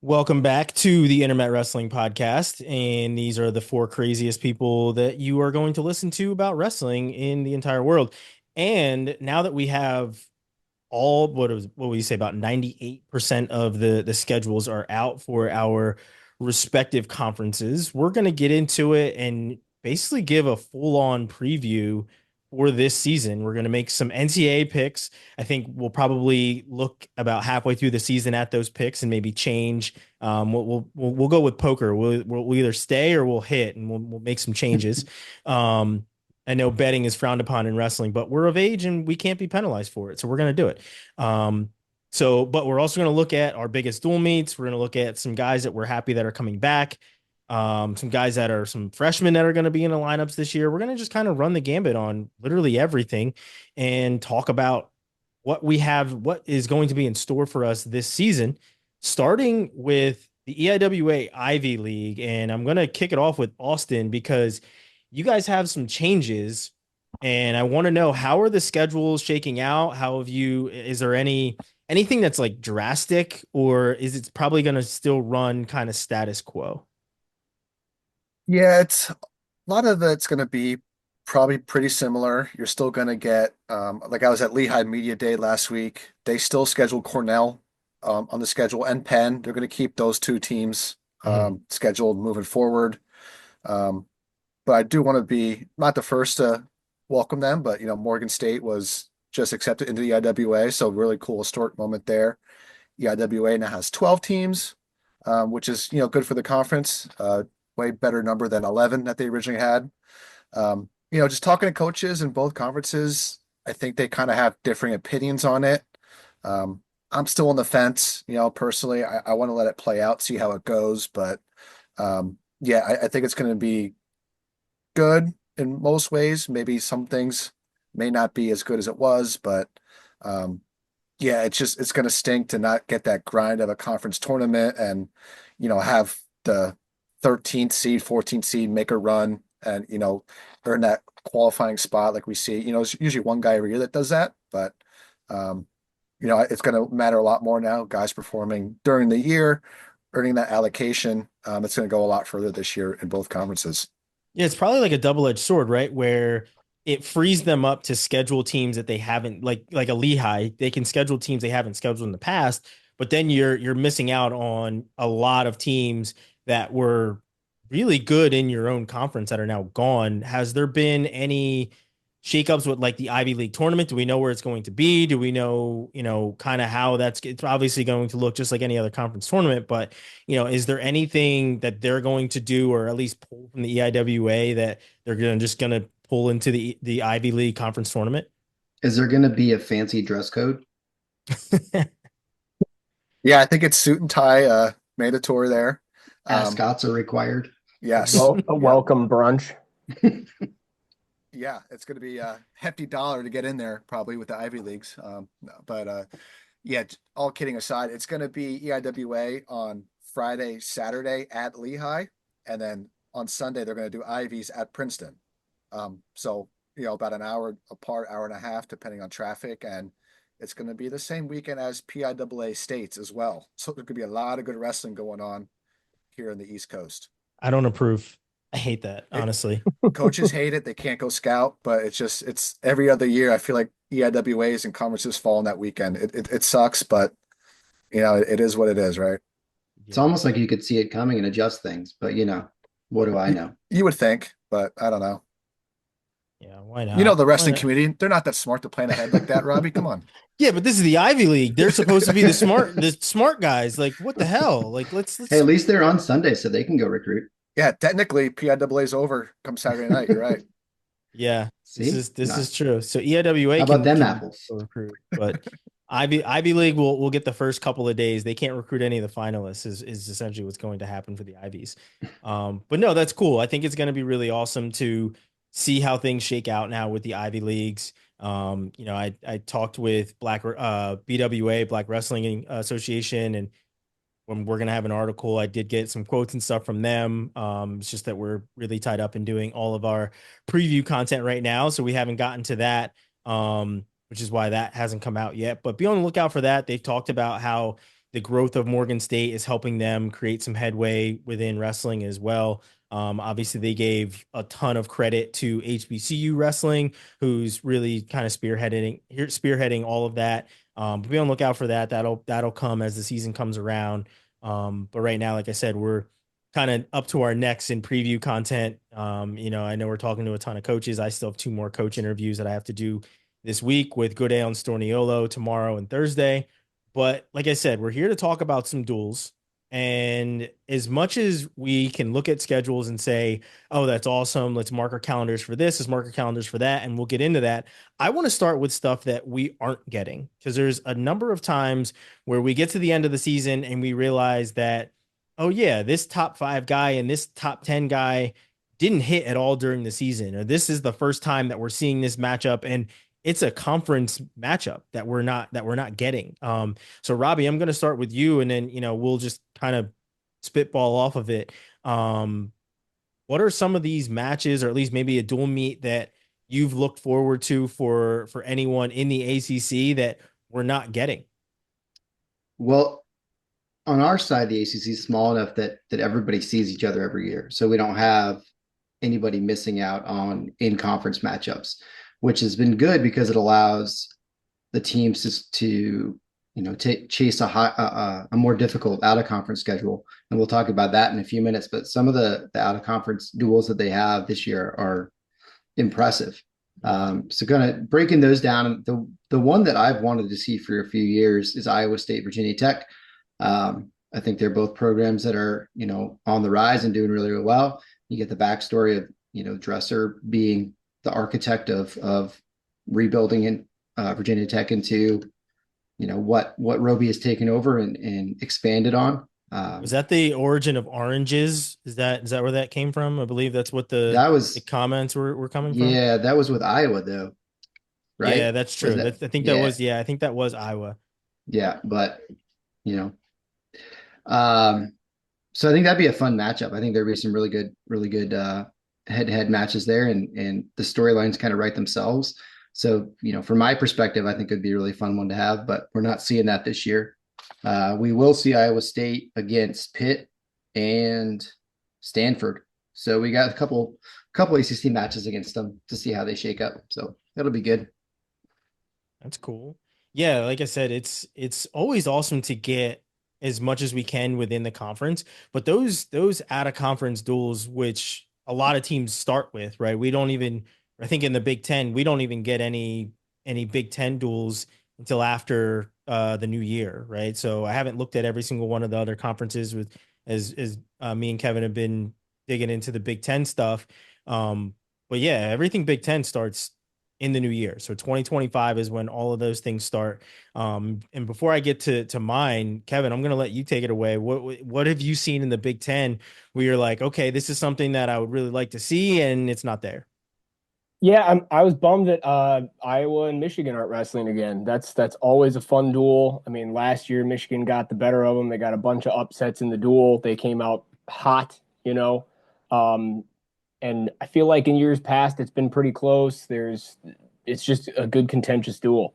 Welcome back to the Intermat Wrestling Podcast. And these are the four craziest people that you are going to listen to about wrestling in the entire world. And now that we have what would you say, about 98% of the schedules are out for our respective conferences, we're going to get into it and basically give a full-on preview for this season. We're going to make some NCAA picks. I think we'll probably look about halfway through the season at those picks and maybe change. We'll go with poker. We'll either stay or we'll hit, and we'll make some changes. I know betting is frowned upon in wrestling, but we're of age and we can't be penalized for it. So we're going to do it. But we're also going to look at our biggest dual meets. We're going to look at some guys that we're happy that are coming back. Some guys that are some freshmen that are going to be in the lineups this year. We're going to just kind of run the gambit on literally everything and talk about what we have, what is going to be in store for us this season, starting with the EIWA Ivy League. And I'm going to kick it off with Austin because you guys have some changes, and I want to know, how are the schedules shaking out? How have you, is there anything that's like drastic, or is it probably going to still run kind of status quo? Yeah, it's a lot of it's going to be probably pretty similar. You're still going to get, like I was at Lehigh Media Day last week. They still scheduled Cornell on the schedule and Penn. They're going to keep those two teams Mhm. scheduled moving forward. Um, but I do want to be not the first to welcome them, but Morgan State was just accepted into the EIWA, so really cool historic moment there. EIWA now has 12 teams, which is good for the conference. Way better number than 11 that they originally had. Just talking to coaches in both conferences, I think they kind of have differing opinions on it. Um, I'm still on the fence, personally. I want to let it play out, see how it goes. But yeah, I think it's going to be good in most ways. Maybe some things may not be as good as it was, but um, yeah, it's going to stink to not get that grind of a conference tournament and have the 13th seed, 14th seed make a run and earn that qualifying spot like we see. It's usually one guy every year that does that, but um, it's going to matter a lot more now. Guys performing during the year, earning that allocation. It's going to go a lot further this year in both conferences. Yeah, it's probably like a double-edged sword, right? Where it frees them up to schedule teams that they haven't, like a Lehigh, they can schedule teams they haven't scheduled in the past, but then you're missing out on a lot of teams that were really good in your own conference that are now gone. Has there been any shakeups with like the Ivy League tournament? Do we know where it's going to be? Do we know, kind of how it's obviously going to look just like any other conference tournament, but is there anything that they're going to do, or at least pull from the EIWA, that they're just gonna pull into the Ivy League conference tournament? Is there going to be a fancy dress code? Yeah, I think it's suit and tie, mandatory there. Um, Ascots are required. yes. Well, a Yep. welcome brunch. Yeah, it's going to be a hefty dollar to get in there, probably with the Ivy Leagues. No, but yeah, all kidding aside, it's going to be EIWA on Friday, Saturday at Lehigh, and then on Sunday they're going to do Ivies at Princeton. So about an hour apart, hour and a half, depending on traffic, and it's going to be the same weekend as PIAA states as well. So there could be a lot of good wrestling going on here in the East Coast. I don't approve. I hate that, It honestly. Coaches hate it. They can't go scout, but it's every other year. I feel like EIWAs and conferences fall on that weekend. It sucks, but it is what it is, right? It's Yeah. almost like you could see it coming and adjust things, but what do I You, know? you would think, but I don't know. Yeah, why not? The Why wrestling not? community, they're not that smart to plan ahead like that, Robbie. Come on. Yeah, but this is the Ivy League. They're supposed to be the smart guys. Like, what the hell? Like, Hey, let's at least they're on Sunday, so they can go recruit. Yeah, technically PIAA is over come Saturday night. You're right. Yeah, this See? is this Not. is true. So EIWA How about them can apples? recruit, but Ivy League will get the first couple of days. They can't recruit any of the finalists. Is essentially what's going to happen for the Ivies. But no, that's cool. I think it's going to be really awesome to see how things shake out now with the Ivy Leagues. I talked with BWA, Black Wrestling Association, and when we're gonna have an article, I did get some quotes and stuff from them. It's just that we're really tied up in doing all of our preview content right now, so we haven't gotten to that, which is why that hasn't come out yet. But be on the lookout for that. They've talked about how the growth of Morgan State is helping them create some headway within wrestling as well. Obviously, they gave a ton of credit to HBCU wrestling, who's really kind of spearheading all of that. But be on the lookout for that. That'll come as the season comes around. But right now, like I said, we're kind of up to our necks in preview content. I know we're talking to a ton of coaches. I still have two more coach interviews that I have to do this week with Goodale and Storniolo tomorrow and Thursday. But like I said, we're here to talk about some duels. And as much as we can look at schedules and say, oh, that's awesome, let's mark our calendars for this, let's mark our calendars for that, and we'll get into that. I want to start with stuff that we aren't getting, because there's a number of times where we get to the end of the season and we realize that, oh, yeah, this top 5 guy and this top 10 guy didn't hit at all during the season, or this is the first time that we're seeing this matchup. And it's a conference matchup that we're not getting. So Robbie, I'm going to start with you, and then we'll just kind of spitball off of it. What are some of these matches, or at least maybe a dual meet, that you've looked forward to for anyone in the ACC that we're not getting? Well, on our side, the ACC is small enough that everybody sees each other every year, so we don't have anybody missing out on in-conference matchups, which has been good because it allows the teams to chase a more difficult out-of-conference schedule. And we'll talk about that in a few minutes. But some of the out-of-conference duels that they have this year are impressive. So kind of breaking those down, the one that I've wanted to see for a few years is Iowa State, Virginia Tech. I think they're both programs that are, on the rise and doing really, really well. You get the backstory of, Dresser being the architect of rebuilding in Virginia Tech into, what Roby has taken over and expanded on. Was that the origin of oranges? Is that where that came from? I believe that's what the That was, comments were coming from. yeah, that was with Iowa though, Yeah, right? that's Was true. that, I think that yeah, was, I think that was Iowa. yeah, but you know, um, so I think that'd be a fun matchup. I think there'd be some really good head-to-head matches there, and the storylines kind of write themselves. So, from my perspective, I think it'd be a really fun one to have, but we're not seeing that this year. We will see Iowa State against Pitt and Stanford. So we got a couple ACC matches against them to see how they shake up. So that'll be good. That's cool. Yeah, like I said, it's always awesome to get as much as we can within the conference, but those out of conference duels, which a lot of teams start with, right? We don't even, I think in the Big Ten, we don't even get any Big Ten duels until after the new year, right? So I haven't looked at every single one of the other conferences with as me and Kevin have been digging into the Big Ten stuff. But yeah, everything Big Ten starts in the new year. So 2025 is when all of those things start. And before I get to mine, Kevin, I'm going to let you take it away. What have you seen in the Big Ten where you're like, okay, this is something that I would really like to see, and it's not there? Yeah, I was bummed that Iowa and Michigan aren't wrestling again. That's always a fun duel. I mean, last year Michigan got the better of them. They got a bunch of upsets in the duel. They came out hot. Um, and I feel like in years past it's been pretty close. It's just a good contentious duel.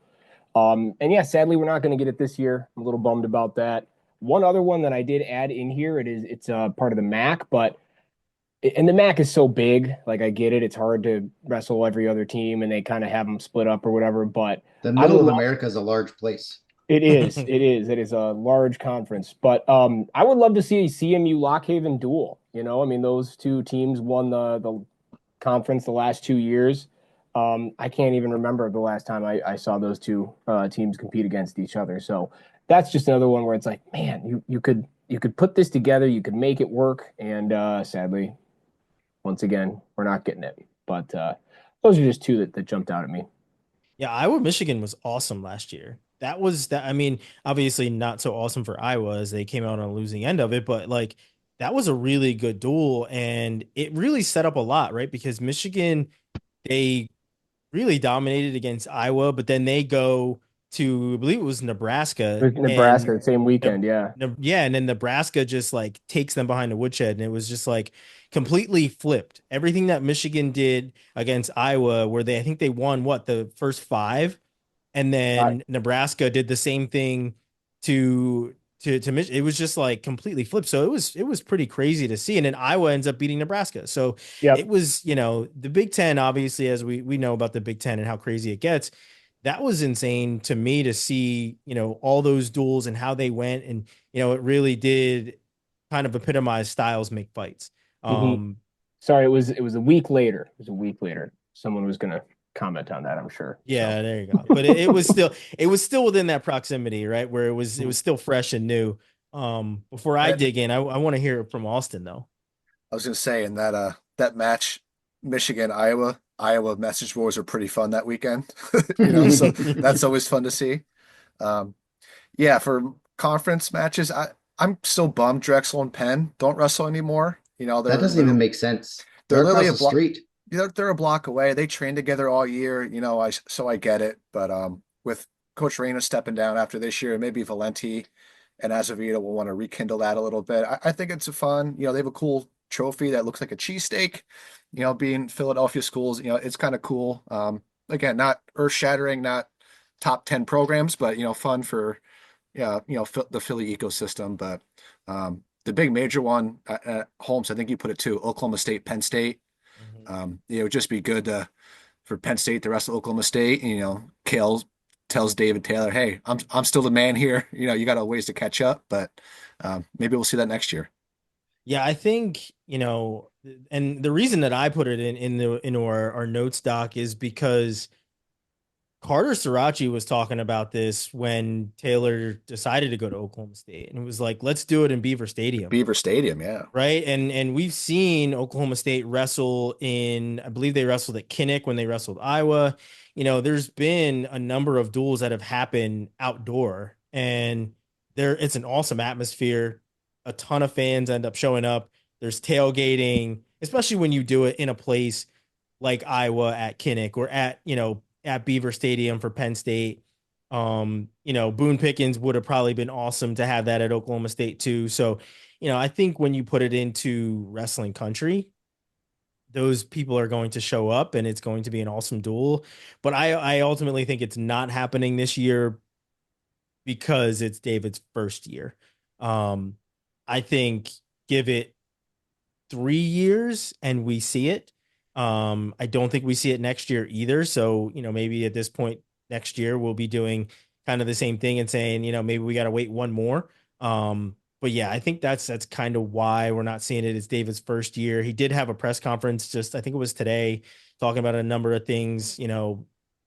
And yeah, sadly we're not going to get it this year. I'm a little bummed about that. One other one that I did add in here, it's part of the MAC, but and the MAC is so big, like I get it. It's hard to wrestle every other team, and they kind of have them split up or whatever. But The I middle would of love. America is a large place. It is a large conference. But I would love to see a CMU Lockhaven duel. I mean, those two teams won the conference the last 2 years. I can't even remember the last time I saw those two teams compete against each other. So that's just another one where it's like, man, you could put this together, you could make it work, and sadly once again, we're not getting it. But those are just two that jumped out at me. Yeah, Iowa Michigan was awesome last year. That was that. I mean, obviously not so awesome for Iowa as they came out on a losing end of it, but like that was a really good duel, and it really set up a lot, right? Because Michigan, they really dominated against Iowa, but then they go to, I believe it was Nebraska, With and Nebraska, same weekend, yeah. Yeah, and then Nebraska just like takes them behind the woodshed, and it was just like completely flipped. Everything that Michigan did against Iowa, where I think they won what, the first five, and Right. then Nebraska did the same thing to it was just like completely flipped. So it was pretty crazy to see. And then Iowa ends up beating Nebraska. So Yep. it was, the Big Ten, obviously, as we know about the Big Ten and how crazy it gets. That was insane to me to see, all those duels and how they went. And, it really did kind of epitomize styles make fights. Mhm. Um, Sorry, it was a week later. It was a week later. Someone was gonna comment on that, I'm sure. So yeah, there you go. But it was still within that proximity, right? Where it was still fresh and new. Before I I, dig in, I want to hear it from Austin though. I was gonna say in that match, Michigan Iowa message boards are pretty fun that weekend. So that's always fun to see. Um, yeah, for conference matches, I'm still bummed Drexel and Penn don't wrestle anymore. That They're doesn't even make sense. they're They're literally across a the block. street. They're a block away. They train together all year. I get it, but with Coach Reyna stepping down after this year, maybe Valenti and Azevedo will want to rekindle that a little bit. I think it's a fun. They have a cool trophy that looks like a cheesesteak. Being Philadelphia schools, it's kind of cool. Again, not earth shattering, not top 10 programs, but fun for yeah, the Philly ecosystem. But the big major one at Holmes, I think you put it too, Oklahoma State, Penn State. Mhm. It would just be good for Penn State to wrestle Oklahoma State. Kale tells David Taylor, "Hey, I'm still the man here. You got a ways to catch up, but maybe we'll see that next year." Yeah, I think, and the reason that I put it into our notes doc is because Carter Sirachi was talking about this when Taylor decided to go to Oklahoma State, and it was like, let's do it in Beaver Stadium, Beaver Stadium, yeah. right? And we've seen Oklahoma State wrestle in, I believe they wrestled at Kinnick when they wrestled Iowa. There's been a number of duels that have happened outdoor, and it's an awesome atmosphere. A ton of fans end up showing up. There's tailgating, especially when you do it in a place like Iowa at Kinnick or at Beaver Stadium for Penn State. Boone Pickens would have probably been awesome to have that at Oklahoma State too. So, I think when you put it into wrestling country, those people are going to show up and it's going to be an awesome duel. But I ultimately think it's not happening this year because it's David's first year. Um, I think give it 3 years and we see it. I don't think we see it next year either. So, maybe at this point next year we'll be doing kind of the same thing and saying, maybe we got to wait one more. But yeah, I think that's kind of why we're not seeing it. It's David's first year. He did have a press conference just I think it was today talking about a number of things,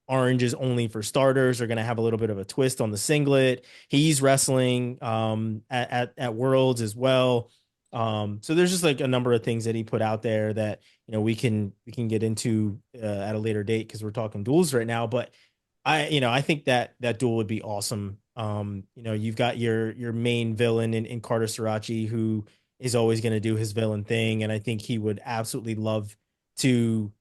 orange is only for starters. Are going to have a little bit of a twist on the singlet. He's wrestling at Worlds as well. So there's just like a number of things that he put out there that we can get into at a later date because we're talking duels right now. But I think that duel would be awesome. You've got your main villain in Carter Sirachi who is always going to do his villain thing, and I think he would absolutely love to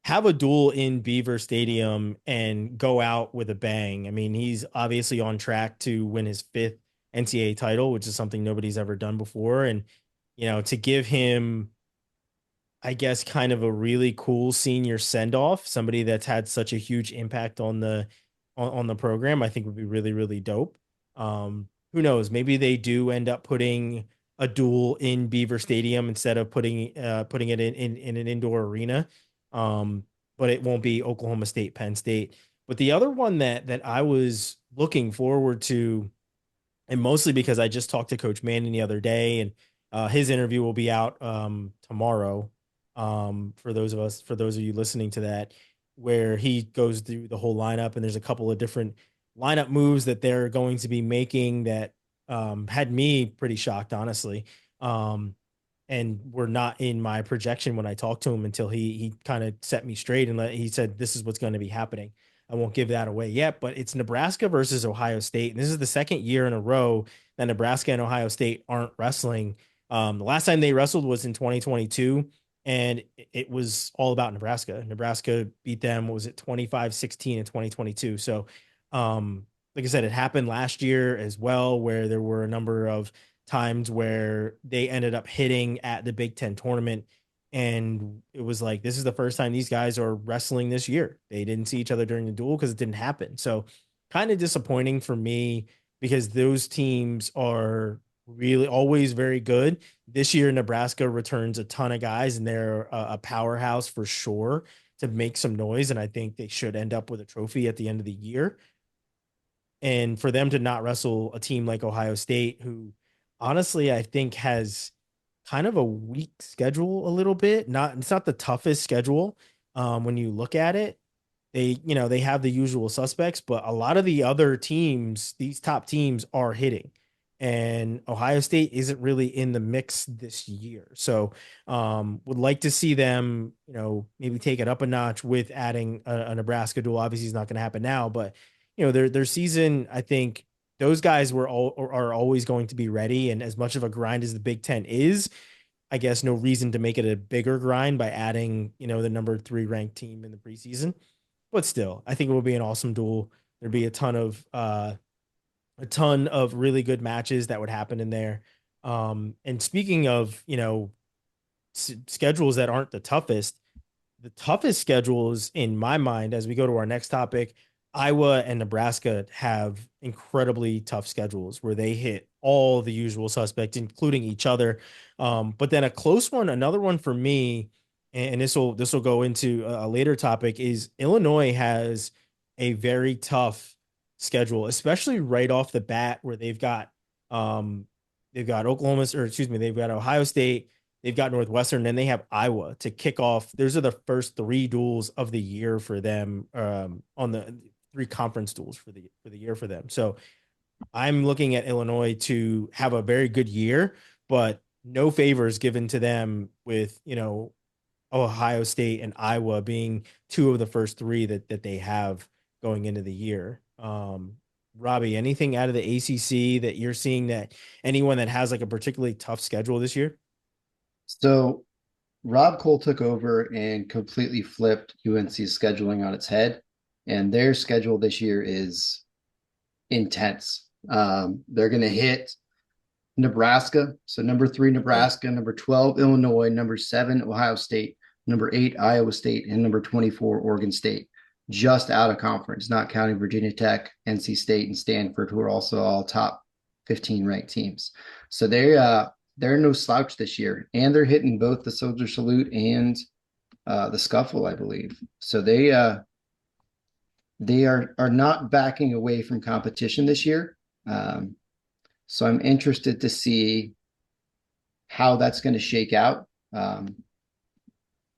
have a duel in Beaver Stadium and go out with a bang. I mean, he's obviously on track to win his fifth NCAA title, which is something nobody's ever done before. And, to give him, I guess, kind of a really cool senior send off, somebody that's had such a huge impact on the program, I think would be really, really dope. Who knows? Maybe they do end up putting a duel in Beaver Stadium instead of putting it in an indoor arena. Um, but it won't be Oklahoma State, Penn State. But the other one that I was looking forward to, and mostly because I just talked to Coach Manning the other day, and his interview will be out tomorrow. For those of you listening to that, where he goes through the whole lineup, and there's a couple of different lineup moves that they're going to be making that had me pretty shocked, honestly. And were not in my projection when I talked to him until he kind of set me straight and he said, this is what's going to be happening. I won't give that away yet, but it's Nebraska versus Ohio State. And this is the second year in a row that Nebraska and Ohio State aren't wrestling. The last time they wrestled was in 2022, and it was all about Nebraska. Nebraska beat them, what was it, 25-16 in 2022. So, like I said, it happened last year as well, where there were a number of times where they ended up hitting at the Big Ten tournament. And it was like, this is the first time these guys are wrestling this year. They didn't see each other during the duel because it didn't happen. So kind of disappointing for me because those teams are really always very good. This year, Nebraska returns a ton of guys, and they're a powerhouse for sure to make some noise. And I think they should end up with a trophy at the end of the year. And for them to not wrestle a team like Ohio State, who honestly I think has kind of a weak schedule a little bit. Not It's not the toughest schedule when you look at it. They have the usual suspects, but a lot of the other teams, these top teams, are hitting. And Ohio State isn't really in the mix this year. So would like to see them, maybe take it up a notch with adding a Nebraska duel. Obviously, it's not going to happen now, but their season, I think those guys are always going to be ready. And as much of a grind as the Big Ten is, I guess no reason to make it a bigger grind by adding, the number 3 ranked team in the preseason. But still, I think it will be an awesome duel. There'd be a ton of really good matches that would happen in there. And speaking of, schedules that aren't the toughest schedules in my mind, as we go to our next topic, Iowa and Nebraska have incredibly tough schedules where they hit all the usual suspects, including each other. But then a close one, another one for me, and this will go into a later topic, is Illinois has a very tough schedule, especially right off the bat, where they've got Oklahoma, or excuse me, they've got Ohio State, they've got Northwestern, then they have Iowa to kick off. Those are the first 3 duels of the year for them, on the 3 conference duels for the year for them. So I'm looking at Illinois to have a very good year, but no favors given to them with, Ohio State and Iowa being 2 of the first 3 that they have going into the year. Robbie, anything out of the ACC that you're seeing, that anyone that has like a particularly tough schedule this year? So Rob Cole took over and completely flipped UNC's scheduling on its head, and their schedule this year is intense. They're going to hit Nebraska, so number 3 Nebraska, number 12 Illinois, number 7 Ohio State, number 8 Iowa State, and number 24 Oregon State, just out of conference, not counting Virginia Tech, NC State, and Stanford, who are also all top 15 ranked teams. So they're no slouch this year, and they're hitting both the Soldier Salute and the Scuffle, I believe. So they are not backing away from competition this year. So I'm interested to see how that's going to shake out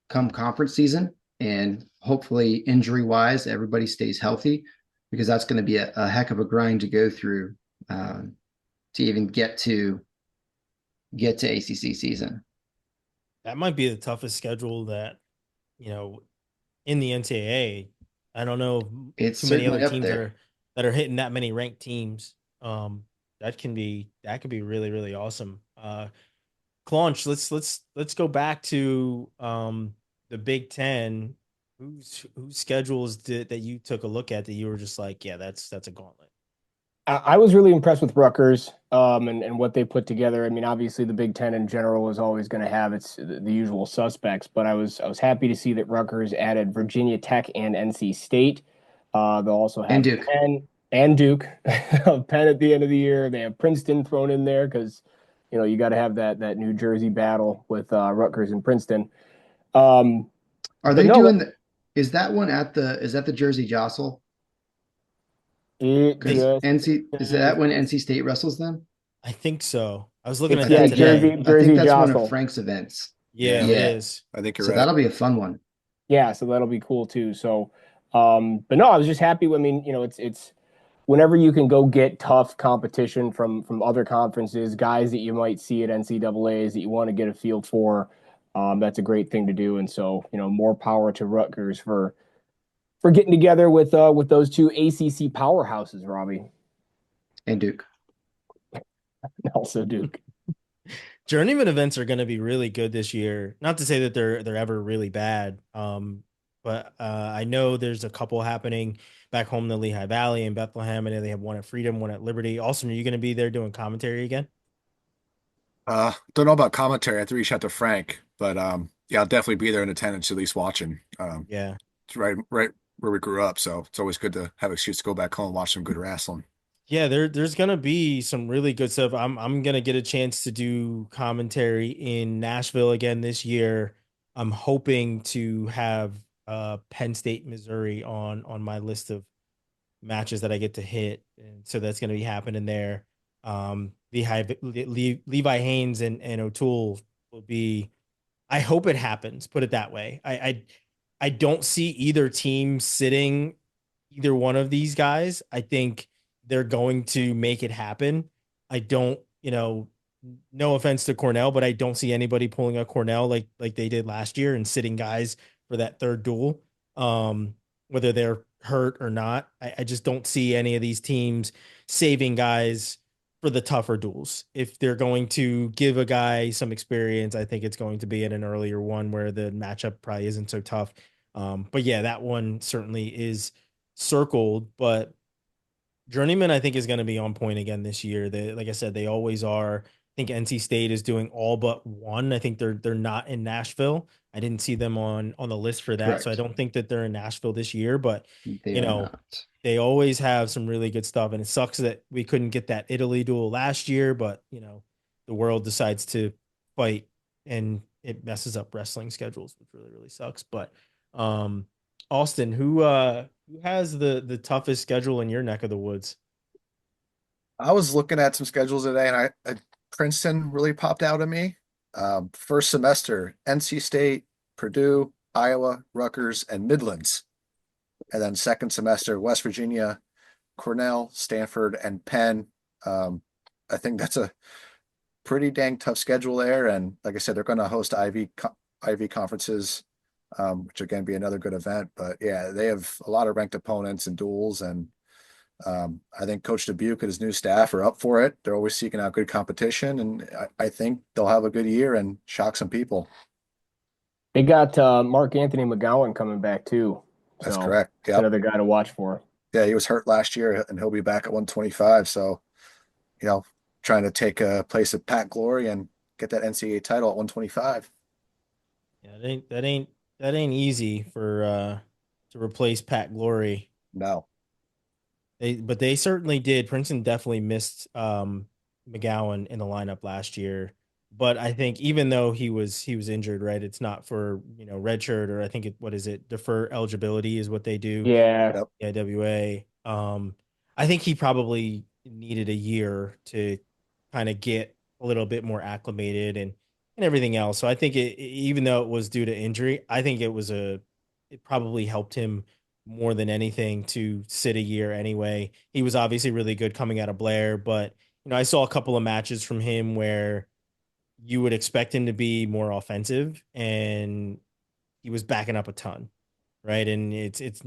come conference season, and hopefully injury wise, everybody stays healthy, because that's going to be a heck of a grind to go through to even get to ACC season. That might be the toughest schedule that, in the NCAA. I don't know It's too many other certainly up teams there. that are hitting that many ranked teams. That could be really, really awesome. Claunch, let's go back to the Big Ten. Whose schedules that you took a look at that you were just like, yeah, that's a gauntlet. I was really impressed with Rutgers, and what they put together. I mean, obviously the Big Ten in general is always going to have the usual suspects, but I was happy to see that Rutgers added Virginia Tech and NC State. They'll also And have Duke. Penn and Duke, Penn at the end of the year. They have Princeton thrown in there because you got to have that New Jersey battle with Rutgers and Princeton. Um, Are but they no, doing is that one is that the Jersey Jostle? it Because just NC is that when NC State wrestles them? I think so. I was looking it's at I that think yeah, today. Jersey I think that's one of Jostle. Frank's events. Yeah, Yeah, it Yeah. is. I think you're So right. that'll be a fun one. Yeah, so that'll be cool too. So, but no, I was just happy. I mean, it's whenever you can go get tough competition from other conferences, guys that you might see at NCAA's that you want to get a feel for. That's a great thing to do. And so, more power to Rutgers for getting together with those 2 ACC powerhouses, Robbie. And Duke. Also Duke. Journeyman events are going to be really good this year. Not to say that they're ever really bad, but I know there's a couple happening back home in the Lehigh Valley and Bethlehem, and they have one at Freedom, one at Liberty. Austin, are you going to be there doing commentary again? Don't know about commentary. I have to reach out to Frank, but yeah, I'll definitely be there in attendance, at least watching. Yeah. It's right where we grew up, so it's always good to have an excuse to go back home and watch some good wrestling. Yeah, there's gonna be some really good stuff. I'm gonna get a chance to do commentary in Nashville again this year. I'm hoping to have Penn State, Missouri on my list of matches that I get to hit, and so that's gonna be happening there. Levi Haynes and O'Toole will be. I hope it happens. Put it that way. I don't see either team sitting either one of these guys. I think they're going to make it happen. I don't, no offense to Cornell, but I don't see anybody pulling a Cornell like they did last year and sitting guys for that third duel. Whether they're hurt or not, I just don't see any of these teams saving guys for the tougher duels. If they're going to give a guy some experience, I think it's going to be in an earlier one where the matchup probably isn't so tough. But yeah, that one certainly is circled, but Journeyman, I think, is going to be on point again this year. They, like I said, they always are. I think NC State is doing all but one. I think they're not in Nashville. I didn't see them on the list for that, so I Correct. don't think that they're in Nashville this year. But They you are know, not. they always have some really good stuff, and it sucks that we couldn't get that Italy duel last year. But the world decides to fight, and it messes up wrestling schedules, which really sucks. But um, Austin, who has the toughest schedule in your neck of the woods? I was looking at some schedules today, and Princeton really popped out at me. First semester, NC State, Purdue, Iowa, Rutgers, and Midlands. And then second semester, West Virginia, Cornell, Stanford, and Penn. I think that's a pretty dang tough schedule there. And like I said, they're going to host Ivy conferences, which again be another good event. But yeah, they have a lot of ranked opponents and duels, and I think Coach Dubuque and his new staff are up for it. They're always seeking out good competition, and I think they'll have a good year and shock some people. They got Mark Anthony McGowan coming back too, That's so correct. it's Yep. another guy to watch for. Yeah, he was hurt last year, and he'll be back at 125. So, you know, trying to take a place of Pat Glory and get that NCAA title at 125. Yeah, that ain't easy for to replace Pat Glory. No. But they certainly did. Princeton definitely missed McGowan in the lineup last year. But I think even though he was injured, right? It's not for redshirt, or I think what is it? Defer eligibility is what they do. Yeah, Yep. IWA. I think he probably needed a year to kind of get a little bit more acclimated and everything else. So I think even though it was due to injury, I think it probably helped him more than anything to sit a year anyway. He was obviously really good coming out of Blair, but I saw a couple of matches from him where you would expect him to be more offensive, and he was backing up a ton, right? And it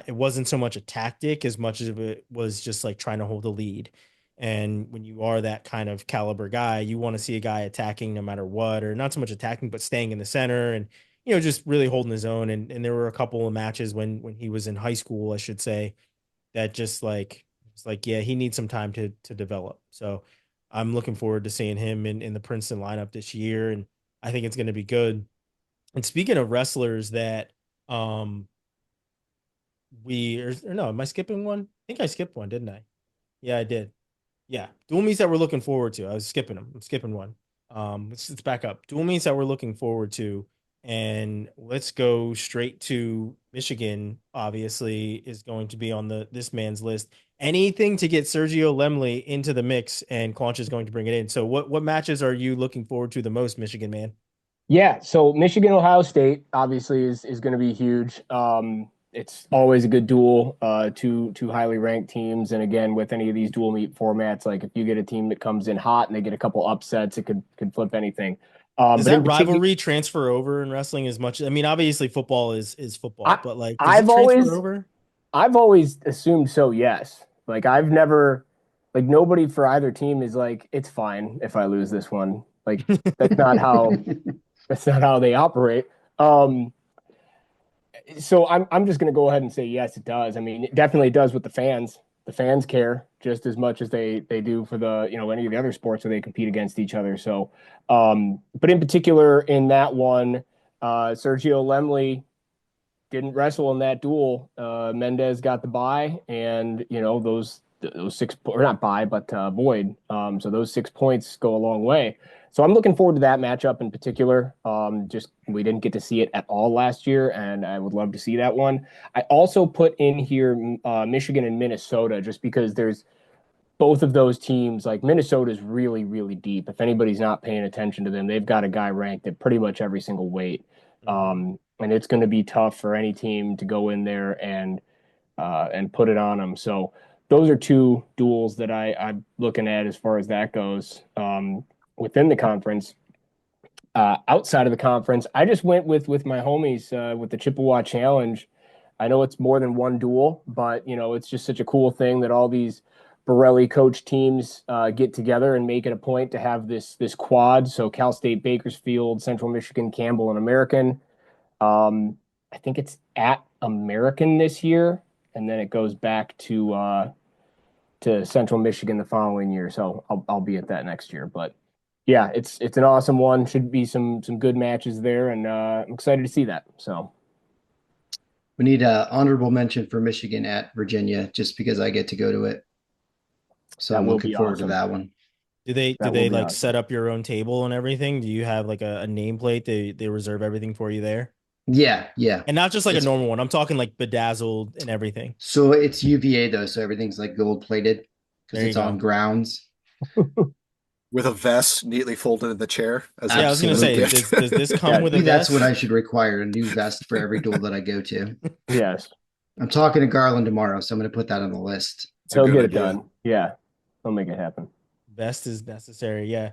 wasn't so much a tactic as much as it was just like trying to hold the lead. And when you are that kind of caliber guy, you want to see a guy attacking no matter what, or not so much attacking, but staying in the center and just really holding his own. And there were a couple of matches when he was in high school, I should say, that just like it's like, yeah, he needs some time to develop. So I'm looking forward to seeing him in the Princeton lineup this year, and I think it's going to be good. And speaking of wrestlers that um or no, am I skipping one? I think I skipped one, didn't I? Yeah, I did. Yeah, dual meets that we're looking forward to. I was skipping them. I'm skipping one. Let's back up. Dual meets that we're looking forward to, and let's go straight to Michigan. Obviously, is going to be on this man's list. Anything to get Sergio Lemley into the mix, and Claunch is going to bring it in. So, what matches are you looking forward to the most, Michigan man? yeah. So Michigan Ohio State obviously is going to be huge. It's always a good duel, two highly ranked teams, and again with any of these dual meet formats, like if you get a team that comes in hot and they get a couple upsets, it could flip anything. Does But in that particular, rivalry transfer over in wrestling as much? I mean, obviously football is football, I but like, does it I've transfer always over? I've always assumed so. Yes, like I've never like nobody for either team is like it's fine if I lose this one. Like that's not how that's not how they operate. Um, so I'm just going to go ahead and say yes, it does. I mean, it definitely does with the fans. The fans care just as much as they do for the any of the other sports where they compete against each other. So, but in particular in that one, Sergio Lemley didn't wrestle in that duel. Mendez got the bye, and those those 6 or not bye, but void. So those 6 points go a long way. So I'm looking forward to that matchup in particular. Just we didn't get to see it at all last year, and I would love to see that one. I also put in here Michigan and Minnesota just because there's both of those teams. Like Minnesota is really, really deep. If anybody's not paying attention to them, they've got a guy ranked at pretty much every single weight. And it's going to be tough for any team to go in there and put it on them. So those are two duels that I'm looking at as far as that goes within the conference. Outside of the conference, I just went with my homies with the Chippewa Challenge. I know it's more than one duel, but it's just such a cool thing that all these Borelli coach teams get together and make it a point to have this quad. So Cal State, Bakersfield, Central Michigan, Campbell, and American. I think it's at American this year, and then it goes back to Central Michigan the following year. So I'll be at that next year. But yeah, it's an awesome one. Should be some good matches there, and I'm excited to see that. So We need an honorable mention for Michigan at Virginia, just because I get to go to it. So that I'm will looking be forward awesome. to that one. Do they That will like be awesome. set up your own table and everything? Do you have like a nameplate? They reserve everything for you there? Yeah, yeah. And not just like a It's- normal one. I'm talking like bedazzled and everything. So it's UVA though, so everything's like gold plated because There you it's go. on grounds. With a vest neatly folded in the chair. As Yeah, I was gonna say, Absolutely. does this come Yeah, with a Maybe that's vest? what I should require, a new vest for every duel that I go to. Yes, I'm talking to Garland tomorrow, so I'm going to put that on the list. he'll good get idea. it done. Yeah, he'll make it happen. Vest is necessary. Yeah.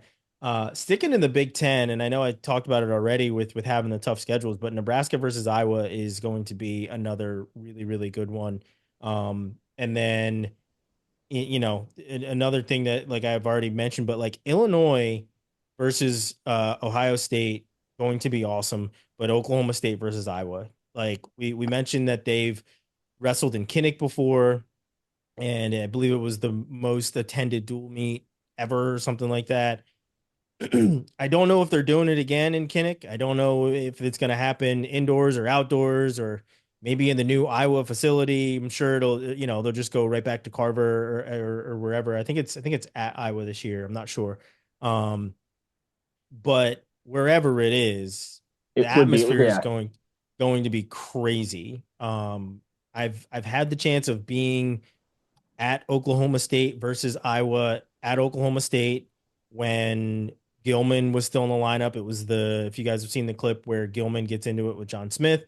Sticking in the Big Ten, and I know I talked about it already with having the tough schedules, but Nebraska versus Iowa is going to be another really, really good one. And then another thing that like I've already mentioned, but like Illinois versus Ohio State going to be awesome, but Oklahoma State versus Iowa. Like we mentioned that they've wrestled in Kinnick before, and I believe it was the most attended dual meet ever or something like that. I don't know if they're doing it again in Kinnick. I don't know if it's going to happen indoors or outdoors or maybe in the new Iowa facility. I'm sure it'll, they'll just go right back to Carver or wherever. I think it's at Iowa this year. I'm not sure. But wherever it is, the It would be, atmosphere is yeah. going to be crazy. I've had the chance of being at Oklahoma State versus Iowa at Oklahoma State when Gilman was still in the lineup. It was if you guys have seen the clip where Gilman gets into it with John Smith,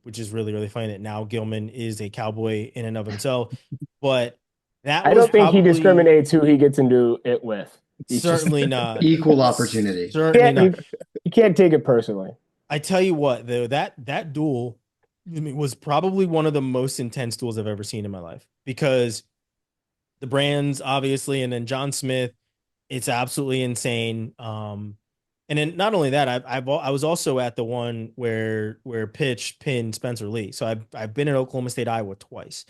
which is really, really funny that now Gilman is a Cowboy in and of himself. But that I was don't think he probably discriminates who he gets into it with. He's certainly not Equal opportunity. Certainly not. You can't take it personally. I tell you what, though, that duel was probably one of the most intense duels I've ever seen in my life because the brands, obviously, and then John Smith, it's absolutely insane. And then not only that, I was also at the one where Pitch pinned Spencer Lee. So I've been at Oklahoma State, Iowa twice,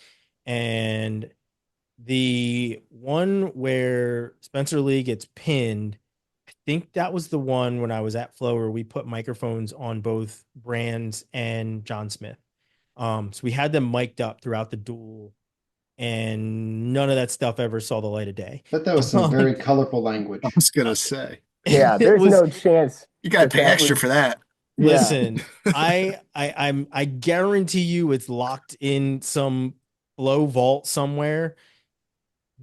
and the one where Spencer Lee gets pinned, I think that was the one when I was at Flow where we put microphones on both Brands and John Smith. So we had them mic'd up throughout the duel, and none of that stuff ever saw the light of day. But that was some very colorful language. I was gonna say, Yeah, there's no chance. you gotta that pay that extra was- for that. Listen, I guarantee you it's locked in some Flow vault somewhere.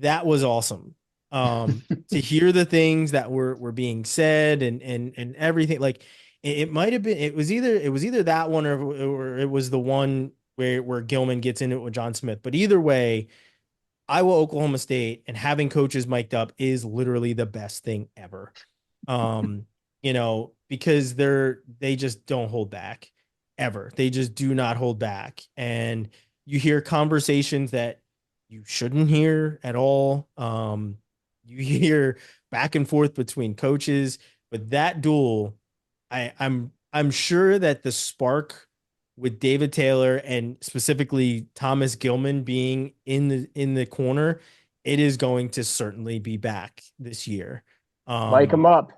That was awesome. To hear the things that were being said and everything, like it might have been, it was either that one or it was the one where Gilman gets into it with John Smith. But either way, Iowa, Oklahoma State, and having coaches mic'd up is literally the best thing ever. Because they just don't hold back ever. They just do not hold back. And you hear conversations that you shouldn't hear at all. You hear back and forth between coaches, but that duel, I'm sure that the spark with David Taylor and specifically Thomas Gilman being in the corner, it is going to certainly be back this year. Mic him up.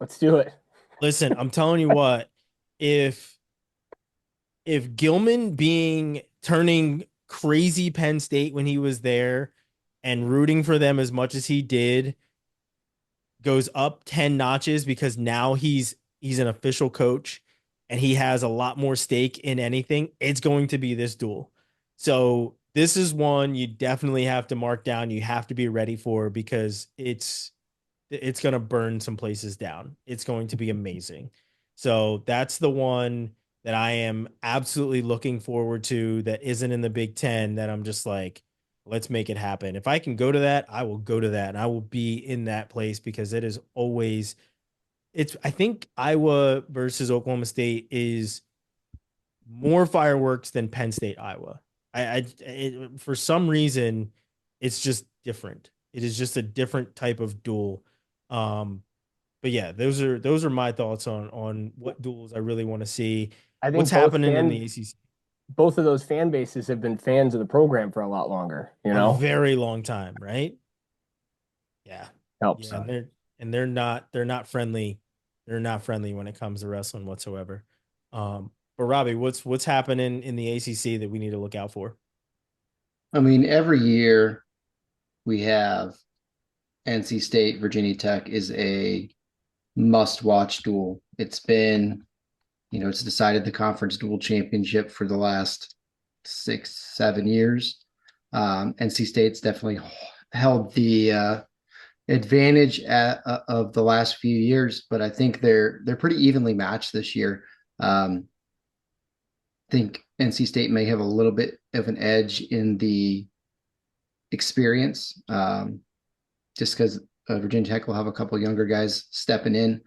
Let's do it. Listen, I'm telling you what, if Gilman turning crazy Penn State when he was there and rooting for them as much as he did goes up 10 notches because now he's an official coach and he has a lot more stake in anything. It's going to be this duel. So this is one you definitely have to mark down. You have to be ready for because it's going to burn some places down. It's going to be amazing. So that's the one that I am absolutely looking forward to that isn't in the Big Ten that I'm just like, let's make it happen. If I can go to that, I will go to that and I will be in that place because it is always, I think Iowa versus Oklahoma State is more fireworks than Penn State, Iowa. For some reason, it's just different. It is just a different type of duel. Um, but yeah, those are my thoughts on what duels I really want to see. I What's think both happening in the fan ACC? both of those fan bases have been fans of the program for a lot longer, you A know? very long time, right? Yeah, Helps. yeah, and they're not friendly. They're not friendly when it comes to wrestling whatsoever. But Robbie, what's happening in the ACC that we need to look out for? I mean, every year we have NC State, Virginia Tech is a must watch duel. It's been, it's decided the conference dual championship for the last 6, 7 years. NC State's definitely held the advantage of the last few years, but I think they're pretty evenly matched this year. I think NC State may have a little bit of an edge in the experience, just because Virginia Tech will have a couple younger guys stepping in.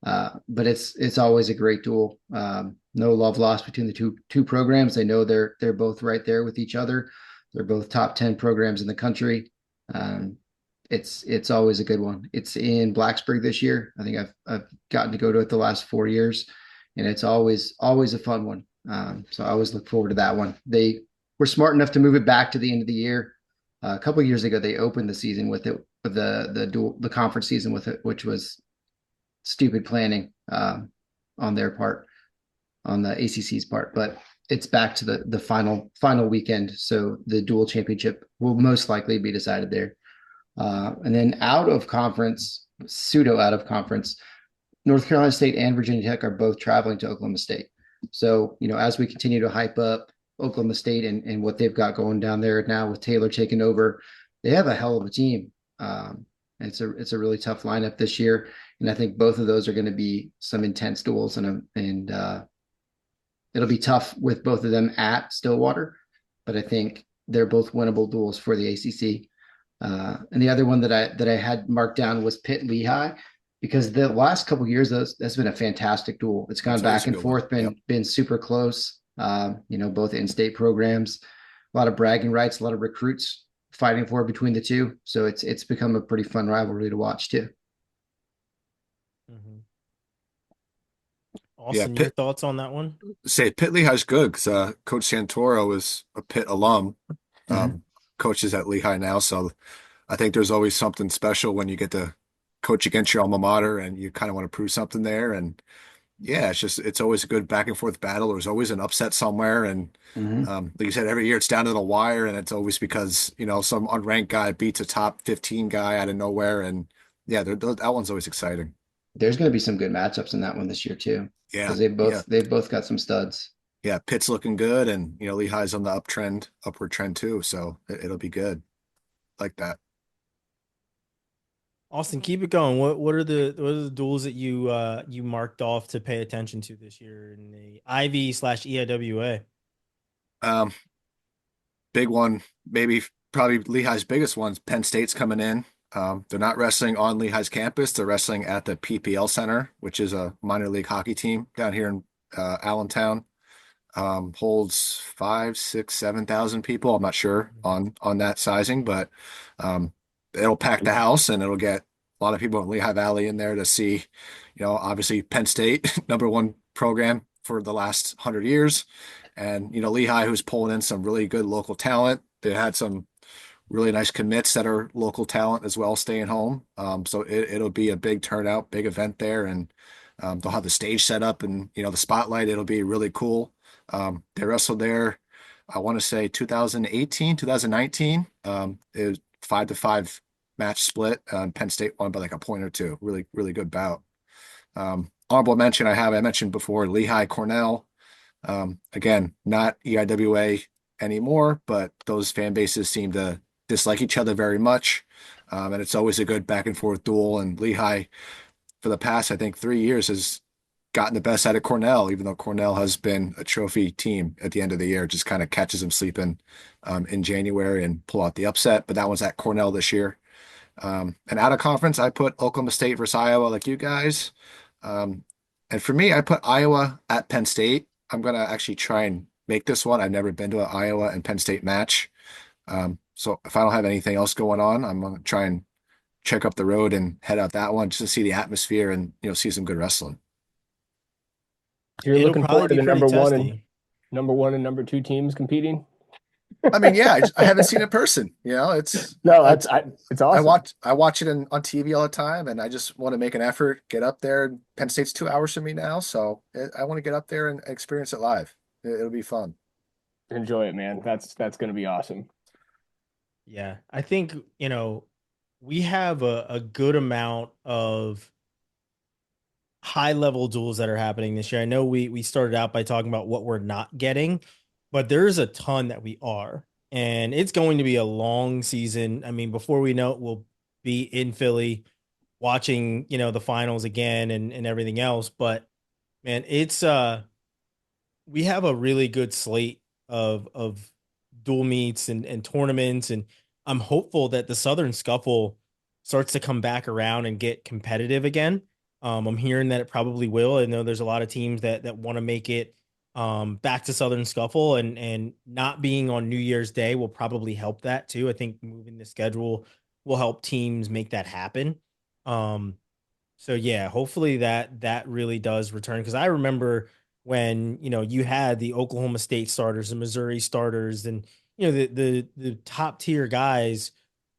But it's always a great duel. No love lost between the two programs. They know they're both right there with each other. They're both top 10 programs in the country. It's always a good one. It's in Blacksburg this year. I think I've gotten to go to it the last 4 years, and it's always a fun one. So I always look forward to that one. They were smart enough to move it back to the end of the year. A couple of years ago, they opened the season with it, with the conference season with it, which was stupid planning on their part, on the ACC's part. But it's back to the final weekend, so the dual championship will most likely be decided there. And then pseudo out of conference, North Carolina State and Virginia Tech are both traveling to Oklahoma State. So, as we continue to hype up Oklahoma State and what they've got going down there now with Taylor taking over, they have a hell of a team. It's a really tough lineup this year, and I think both of those are going to be some intense duels, and it'll be tough with both of them at Stillwater, but I think they're both winnable duels for the ACC. And the other one that I had marked down was Pitt Lehigh, because the last couple of years that's been a fantastic duel. It's gone back and forth, been super close. Both in-state programs, a lot of bragging rights, a lot of recruits fighting for between the two. So it's become a pretty fun rivalry to watch too. Mm-hmm. Austin, your thoughts on that one? Pitt Lehigh's good because Coach Santoro is a Pitt alum, coaches at Lehigh now. So I think there's always something special when you get to coach against your alma mater and you kind of want to prove something there. And yeah, it's always a good back and forth battle. There's always an upset somewhere. And like you said, every year it's down to the wire, and it's always because, some unranked guy beats a top 15 guy out of nowhere. And yeah, that one's always exciting. There's going to be some good matchups in that one this year too. Yeah. Because they've both got some studs. Yeah. Pitt's looking good, and, Lehigh's on the upward trend too. So it'll be good like that. Austin, keep it going. What are the duels that you marked off to pay attention to this year in the Ivy/EIWA? Big one, maybe probably Lehigh's biggest one's Penn State's coming in. They're not wrestling on Lehigh's campus. They're wrestling at the PPL Center, which is a minor league hockey team down here in Allentown. Holds 5, 6, 7,000 people. I'm not sure on that sizing, but it'll pack the house, and it'll get a lot of people in Lehigh Valley in there to see, obviously Penn State, number one program for the last 100 years. And, Lehigh, who's pulling in some really good local talent. They had some really nice commits that are local talent as well, staying home. So it'll be a big turnout, big event there. And they'll have the stage set up and, the spotlight. It'll be really cool. They wrestled there, I want to say 2018, 2019. It was a 5-5 match split. Penn State won by like a point or two. Really, really good bout. Honorable mention I mentioned before, Lehigh Cornell. Again, not EIWA anymore, but those fan bases seem to dislike each other very much. And it's always a good back and forth duel. And Lehigh, for the past, I think, 3 years, has gotten the best out of Cornell, even though Cornell has been a trophy team at the end of the year. It just kind of catches them sleeping in January and pull out the upset. But that one's at Cornell this year. And out of conference, I put Oklahoma State versus Iowa, like you guys. And for me, I put Iowa at Penn State. I'm going to actually try and make this one. I've never been to an Iowa and Penn State match. So if I don't have anything else going on, I'm going to try and check up the road and head out that one just to see the atmosphere and, see some good wrestling. You're It'll looking probably forward to be the pretty testy. number one and number two teams competing. I mean, yeah, I haven't seen it in person. It's No, I, it's awesome. I watch it on TV all the time, and I just want to make an effort, get up there. Penn State's 2 hours from me now, so I want to get up there and experience it live. It'll be fun. Enjoy it, man. That's going to be awesome. Yeah, I think, we have a good amount of high level duels that are happening this year. I know we started out by talking about what we're not getting, but there's a ton that we are. And it's going to be a long season. I mean, before we know it, we'll be in Philly watching, the finals again and everything else. But man, it's we have a really good slate of dual meets and tournaments, and I'm hopeful that the Southern Scuffle starts to come back around and get competitive again. I'm hearing that it probably will. I know there's a lot of teams that want to make it back to Southern Scuffle, and not being on New Year's Day will probably help that too. I think moving the schedule will help teams make that happen. Um, so yeah, hopefully that really does return, because I remember when you had the Oklahoma State starters, the Missouri starters, and the top tier guys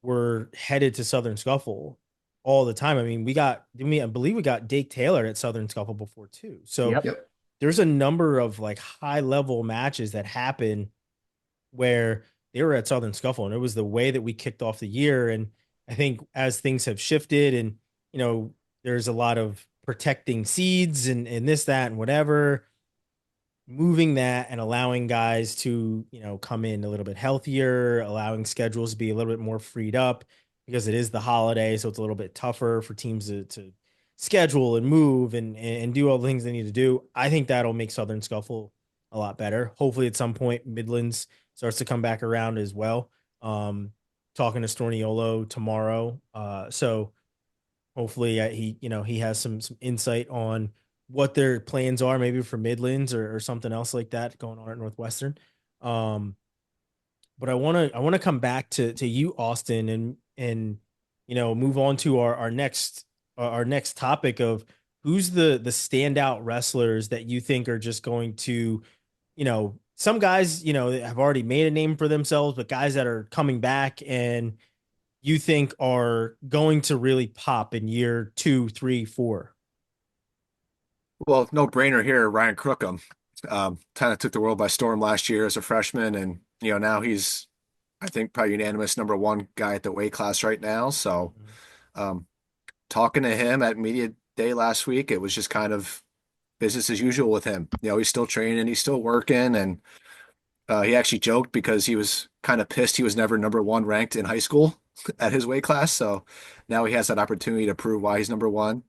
were headed to Southern Scuffle all the time. I mean, I believe we got Dake Taylor at Southern Scuffle before too. So Yep. Yep. there's a number of like high level matches that happen where they were at Southern Scuffle, and it was the way that we kicked off the year. And I think as things have shifted, and there's a lot of protecting seeds and this, that, and whatever, moving that and allowing guys to, come in a little bit healthier, allowing schedules to be a little bit more freed up, because it is the holiday. So it's a little bit tougher for teams to schedule and move and do all the things they need to do. I think that'll make Southern Scuffle a lot better. Hopefully at some point, Midlands starts to come back around as well. Talking to Storniolo tomorrow. So hopefully he has some insight on what their plans are, maybe for Midlands or something else like that going on at Northwestern. But I want to come back to you, Austin, and move on to our next topic of who's the standout wrestlers that you think are just going to, some guys, have already made a name for themselves, but guys that are coming back and you think are going to really pop in year 2, 3, 4. Well, no brainer here, Ryan Crookham. Kind of took the world by storm last year as a freshman, and now he's, I think, probably unanimous number one guy at the weight class right now. So, um, talking to him at media day last week, it was just kind of business as usual with him. He's still training, he's still working, and he actually joked because he was kind of pissed he was never number one ranked in high school at his weight class. So now he has that opportunity to prove why he's number one.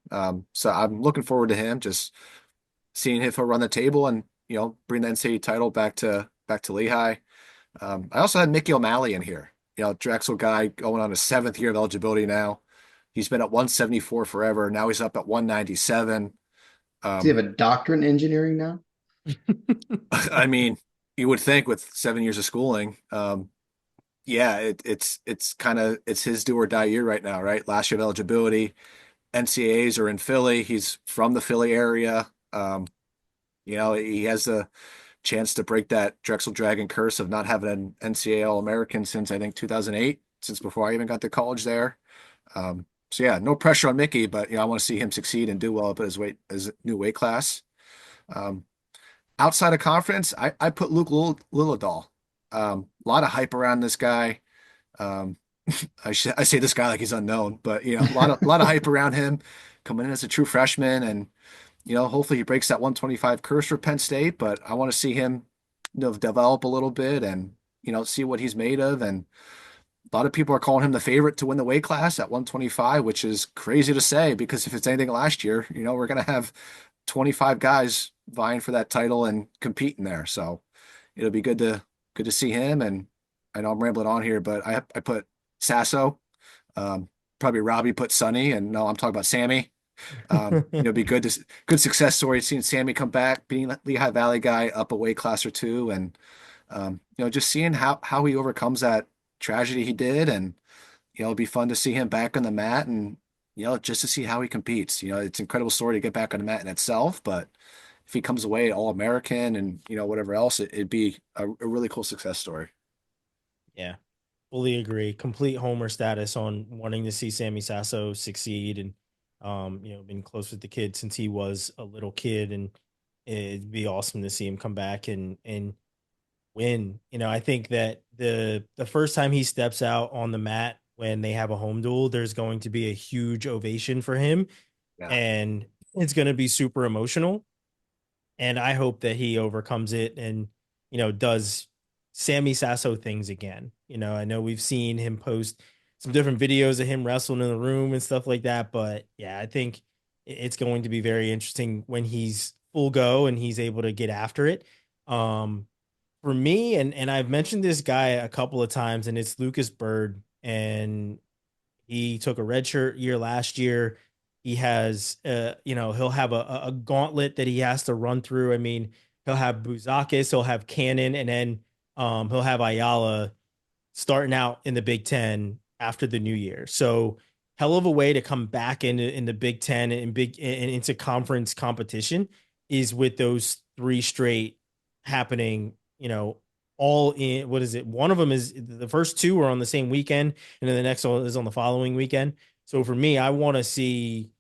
So I'm looking forward to him just seeing if he'll run the table and bring the NCAA title back to Lehigh. I also had Mickey O'Malley in here. Drexel guy going on his 7th year of eligibility now. He's been at 174 forever. Now he's up at 197. Does he have a doctorate in engineering now? I mean, you would think with 7 years of schooling, yeah, it's his do or die year right now, right? Last year of eligibility, NCAAs are in Philly. He's from the Philly area. He has the chance to break that Drexel Dragon curse of not having an NCAA All-American since I think 2008, since before I even got to college there. So yeah, no pressure on Mickey, but I want to see him succeed and do well up at his new weight class. Outside of conference, I put Luke Lilladall. A lot of hype around this guy. I say this guy like he's unknown, but you know, a lot of hype around him coming in as a true freshman, and you know, hopefully he breaks that 125 curse for Penn State. But I want to see him, you know, develop a little bit and you know see what he's made of. And a lot of people are calling him the favorite to win the weight class at 125, which is crazy to say because if it's anything last year, you know, we're gonna have 25 guys vying for that title and competing there. So it'll be good to see him. And I know I'm rambling on here, but I put Sasso. Probably Robbie put Sonny, and no, I'm talking about Sammy. You know, it'd be good success story seeing Sammy come back, being the Lehigh Valley guy up a weight class or two, and you know, just seeing how he overcomes that tragedy he did, and you know, it'd be fun to see him back on the mat, and you know, just to see how he competes. You know, it's an incredible story to get back on the mat in itself, but if he comes away All American and you know whatever else, it'd be a really cool success story. Yeah, fully agree. Complete homer status on wanting to see Sammy Sasso succeed, and you know, been close with the kid since he was a little kid, and it'd be awesome to see him come back and win. You know, I think that the first time he steps out on the mat when they have a home duel, there's going to be a huge ovation for him, Yeah. and it's going to be super emotional. And I hope that he overcomes it and, you know, does Sammy Sasso things again. You know, I know we've seen him post some different videos of him wrestling in the room and stuff like that. But yeah, I think it's going to be very interesting when he's full go and he's able to get after it. Um, for me, and I've mentioned this guy a couple of times, and it's Lucas Bird, and he took a red shirt year last year. He has, you know, he'll have a gauntlet that he has to run through. I mean, he'll have Buzakis, he'll have Cannon, and then he'll have Ayala starting out in the Big Ten after the new year. So hell of a way to come back in the Big Ten and into conference competition is with those three straight happening, you know, all in what is it? One of them is the first two are on the same weekend, and then the next one is on the following weekend. So for me, I want to see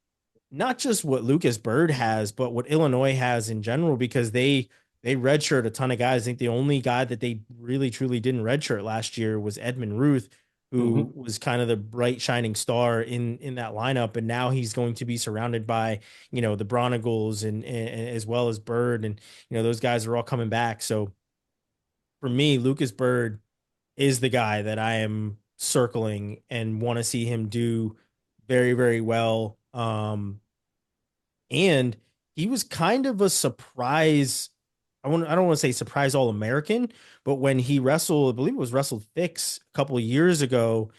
not just what Lucas Bird has, but what Illinois has in general, because they redshirt a ton of guys. I think the only guy that they really truly didn't redshirt last year was Edmund Ruth, who Mhm. was kind of the bright shining star in that lineup, and now he's going to be surrounded by, you know, the Bronagles and as well as Bird, and you know those guys are all coming back. So for me, Lucas Bird is the guy that I am circling and want to see him do very, very well. And he was kind of a surprise. I don't want to say surprise All American, but when he wrestled, I believe it was wrestled Fix a couple of years ago,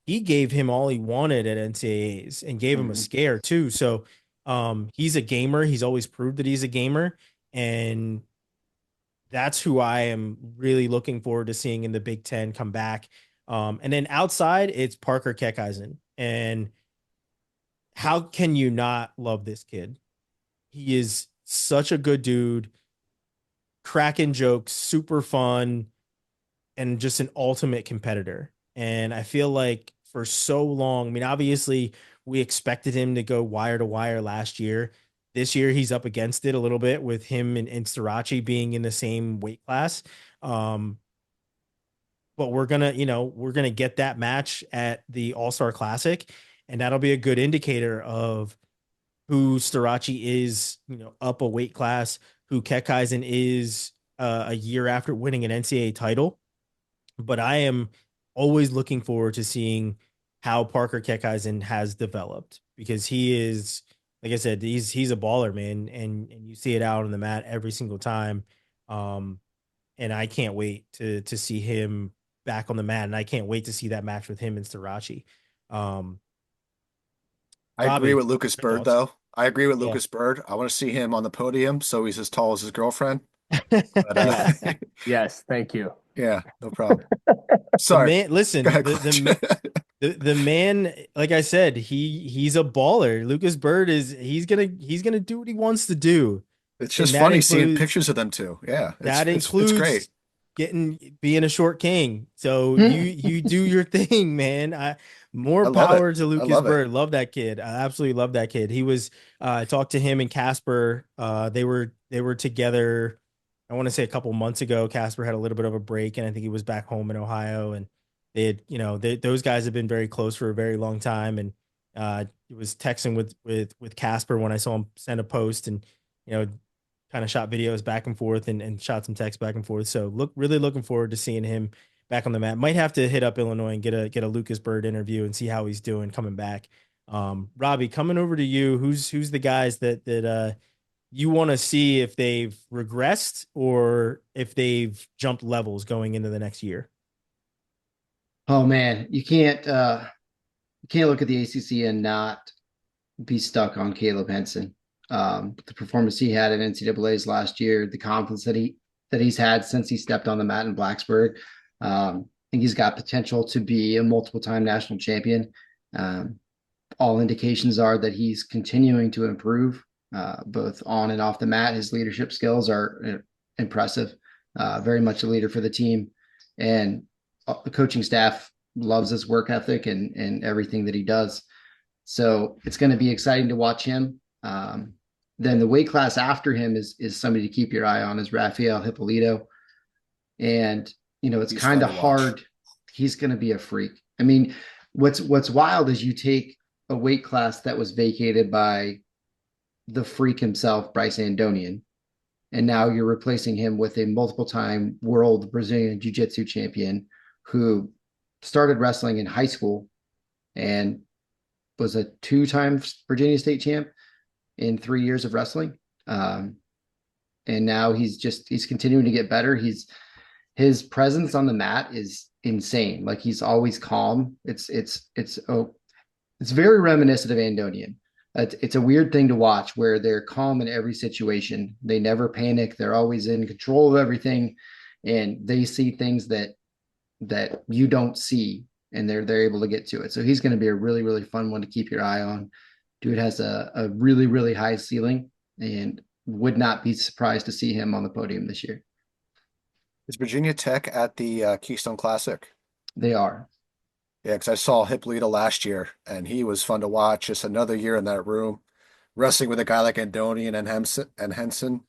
he gave him all he wanted at NCAAs and gave him a Mhm. scare too. So he's a gamer. He's always proved that he's a gamer. And that's who I am really looking forward to seeing in the Big Ten come back. And then outside, it's Parker Keckeisen. And how can you not love this kid? He is such a good dude, cracking jokes, super fun, and just an ultimate competitor. And I feel like for so long, I mean, obviously, we expected him to go wire to wire last year. This year, he's up against it a little bit with him and Starachi being in the same weight class. Um, but we're gonna, you know, we're gonna get that match at the All Star Classic, and that'll be a good indicator of who Starachi is, you know, up a weight class, who Keckeisen is a year after winning an NCAA title. But I am always looking forward to seeing how Parker Keckeisen has developed because he is, like I said, he's a baller, man, and you see it out on the mat every single time. Um, and I can't wait to see him back on the mat, and I can't wait to see that match with him and Starachi. Um, I agree Robbie, with Lucas your Bird, thoughts? though. I agree with Yeah. Lucas Bird. I want to see him on the podium so he's as tall as his girlfriend. But Yes. Yes. Thank you. yeah, no problem. The Sorry. man, Go listen, ahead, Clutch. the man, like I said, he's a baller. Lucas Bird is he's gonna do what he wants to do, It's and just funny seeing pictures of them too. Yeah, that it's great. includes being a short king. So Hmm. you do your thing, man. More I love it. power to I Lucas love it. Bird. Love that kid. I absolutely love that kid. He was I talked to him and Casper. They were together. I want to say a couple months ago. Casper had a little bit of a break, and I think he was back home in Ohio, and they had, those guys have been very close for a very long time. And was texting with Casper when I saw him send a post, and kind of shot videos back and forth, and shot some text back and forth. So really looking forward to seeing him back on the mat. Might have to hit up Illinois and get a Lucas Bird interview and see how he's doing coming back. Robbie, coming over to you, who's the guys that you want to see if they've regressed or if they've jumped levels going into the next year? Oh man, you can't look at the ACC and not be stuck on Caleb Henson. The performance he had in NCAA's last year, the confidence that he's had since he stepped on the mat in Blacksburg. I think he's got potential to be a multiple-time national champion. All indications are that he's continuing to improve, both on and off the mat. His leadership skills are impressive. Very much a leader for the team, and the coaching staff loves his work ethic and everything that he does. So it's going to be exciting to watch him. Then the weight class after him is somebody to keep your eye on, is Rafael Hippolito. And, it's kind of hard. He's going to be a freak. I mean, what's wild is you take a weight class that was vacated by the freak himself, Bryce Andonian, and now you're replacing him with a multiple-time world Brazilian Jiu-Jitsu champion who started wrestling in high school and was a 2-time Virginia State champ in 3 years of wrestling. And now he's continuing to get better. His presence on the mat is insane. Like, he's always calm. It's very reminiscent of Andonian. It's a weird thing to watch where they're calm in every situation. They never panic. They're always in control of everything, and they see things that you don't see, and they're able to get to it. So he's going to be a really, really fun one to keep your eye on. Dude has a really, really high ceiling, and would not be surprised to see him on the podium this year. Is Virginia Tech at the Keystone Classic? They are. Yeah, because I saw Hippolyta last year, and he was fun to watch. Just another year in that room, wrestling with a guy like Andonian and Henson.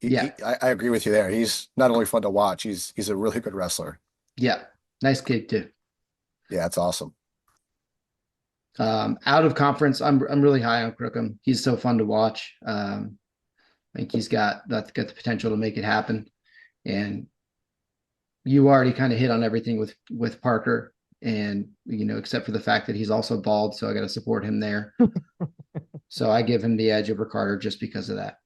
I agree with you there. He's not only fun to watch, he's a really good wrestler. Yeah, nice kid too. Yeah, that's awesome. Out of conference, I'm really high on Crookham. He's so fun to watch. I think he's got the potential to make it happen. And you already kind of hit on everything with Parker. And, except for the fact that he's also bald, so I got to support him there. So I give him the edge over Carter just because of that.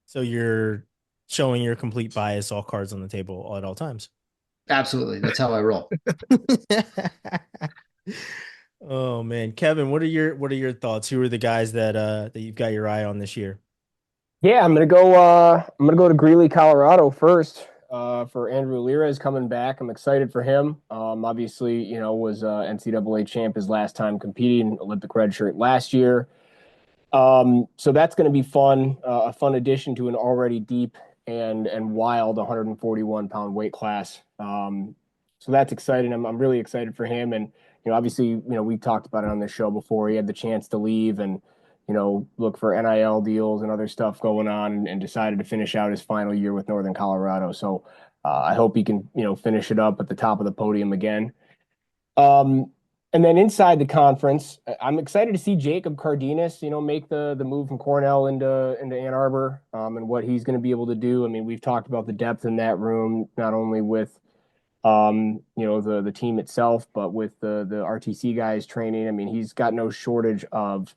So you're showing your complete bias, all cards on the table at all times. Absolutely. That's how I roll. Oh man, Kevin, what are your thoughts? Who are the guys that you've got your eye on this year? Yeah, I'm gonna go to Greeley, Colorado first. For Andrew Lira is coming back. I'm excited for him. Obviously, was NCAA champ his last time competing, Olympic red shirt last year. So that's going to be fun. A fun addition to an already deep and wild 141-pound weight class. So that's exciting. I'm really excited for him. And obviously, we talked about it on this show before. He had the chance to leave and look for NIL deals and other stuff going on, and decided to finish out his final year with Northern Colorado. So I hope he can, finish it up at the top of the podium again. And then inside the conference, I'm excited to see Jacob Cardenas, make the move from Cornell into Ann Arbor, and what he's going to be able to do. I mean, we've talked about the depth in that room, not only with the team itself, but with the RTC guys training. I mean, he's got no shortage of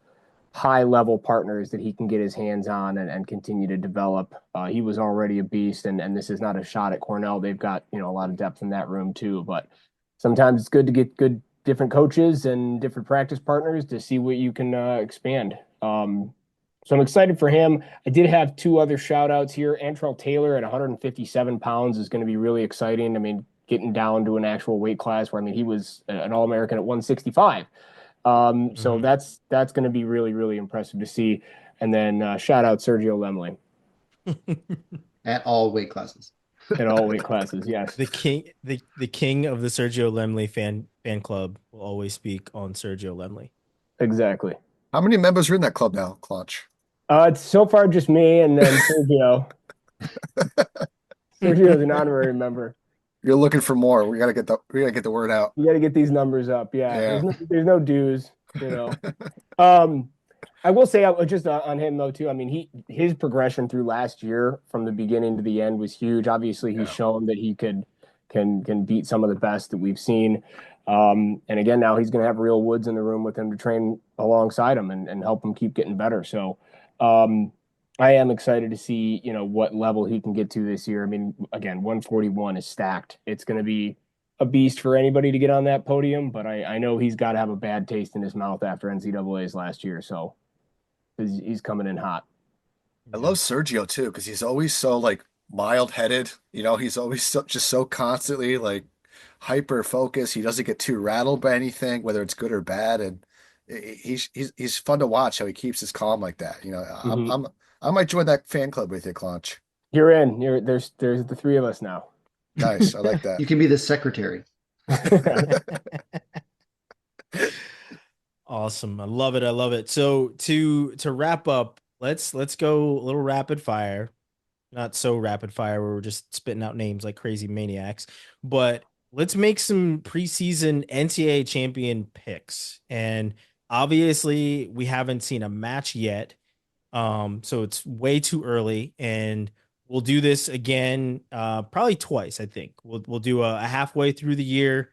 high level partners that he can get his hands on and continue to develop. He was already a beast, and this is not a shot at Cornell. They've got, a lot of depth in that room too, but sometimes it's good to get good different coaches and different practice partners to see what you can expand. So I'm excited for him. I did have two other shout outs here. Antrell Taylor at 157 pounds is going to be really exciting. I mean, getting down to an actual weight class where, he was an All-American at 165. So that's going to be really, really impressive to see. And then shout out Sergio Lemley. At all weight classes. At all weight classes, yes. The king of the Sergio Lemley fan club will always speak on Sergio Lemley. Exactly. How many members are in that club now, Clutch? It's so far just me and then Sergio. Sergio's an honorary member. You're looking for more. We gotta get the word out. You got to get these numbers up. Yeah, Yeah. there's no dues, you know. Um, I will say just on him though too. I mean, his progression through last year from the beginning to the end was huge. Obviously, he's Yeah. shown that he can beat some of the best that we've seen. And again, now he's going to have real Woods in the room with him to train alongside him and help him keep getting better. So, I am excited to see, what level he can get to this year. I mean, again, 141 is stacked. It's going to be a beast for anybody to get on that podium, but I know he's got to have a bad taste in his mouth after NCAA's last year. So he's coming in hot. I Yeah. love Sergio too, because he's always so like mild-headed. He's always just so constantly like hyper focused. He doesn't get too rattled by anything, whether it's good or bad. And he's fun to watch how he keeps his calm like that. Mhm. I might join that fan club with you, Clunch. You're in. There's the three of us now. Nice. I like that. You can be the secretary. Awesome. I love it. I love it. So to wrap up, let's go a little rapid fire. Not so rapid fire where we're just spitting out names like crazy maniacs, but let's make some preseason NCAA champion picks. And obviously, we haven't seen a match yet. So it's way too early, and we'll do this again, probably twice. I think we'll do a halfway through the year.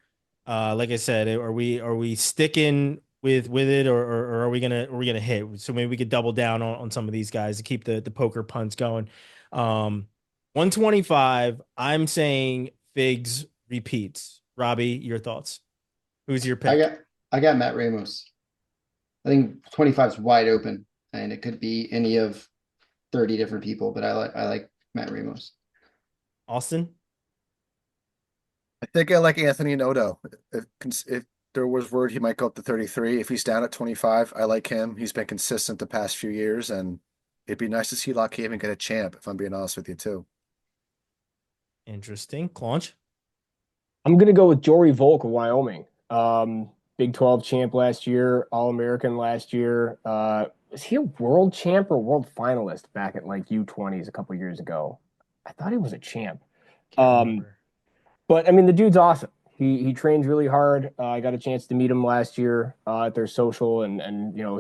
Like I said, are we sticking with it, or are we gonna hit? So maybe we could double down on some of these guys to keep the poker punts going. 125. I'm saying Figs repeats. Robbie, your thoughts? Who's your I pick? got I got Matt Ramos. I think 25 is wide open, and it could be any of 30 different people, but I like Matt Ramos. Austin? I think I like Anthony Noto. If there was word he might go up to 33, if he's down at 25, I like him. He's been consistent the past few years, and it'd be nice to see Lock Haven get a champ, if I'm being honest with you, too. Interesting. Claunch? I'm gonna go with Jory Volk of Wyoming. Big 12 champ last year, All American last year. Was he a world champ or world finalist back at like U20s a couple years ago? I thought he was a champ. Can't Um, remember. but I mean, the dude's awesome. He trains really hard. I got a chance to meet him last year at their social, and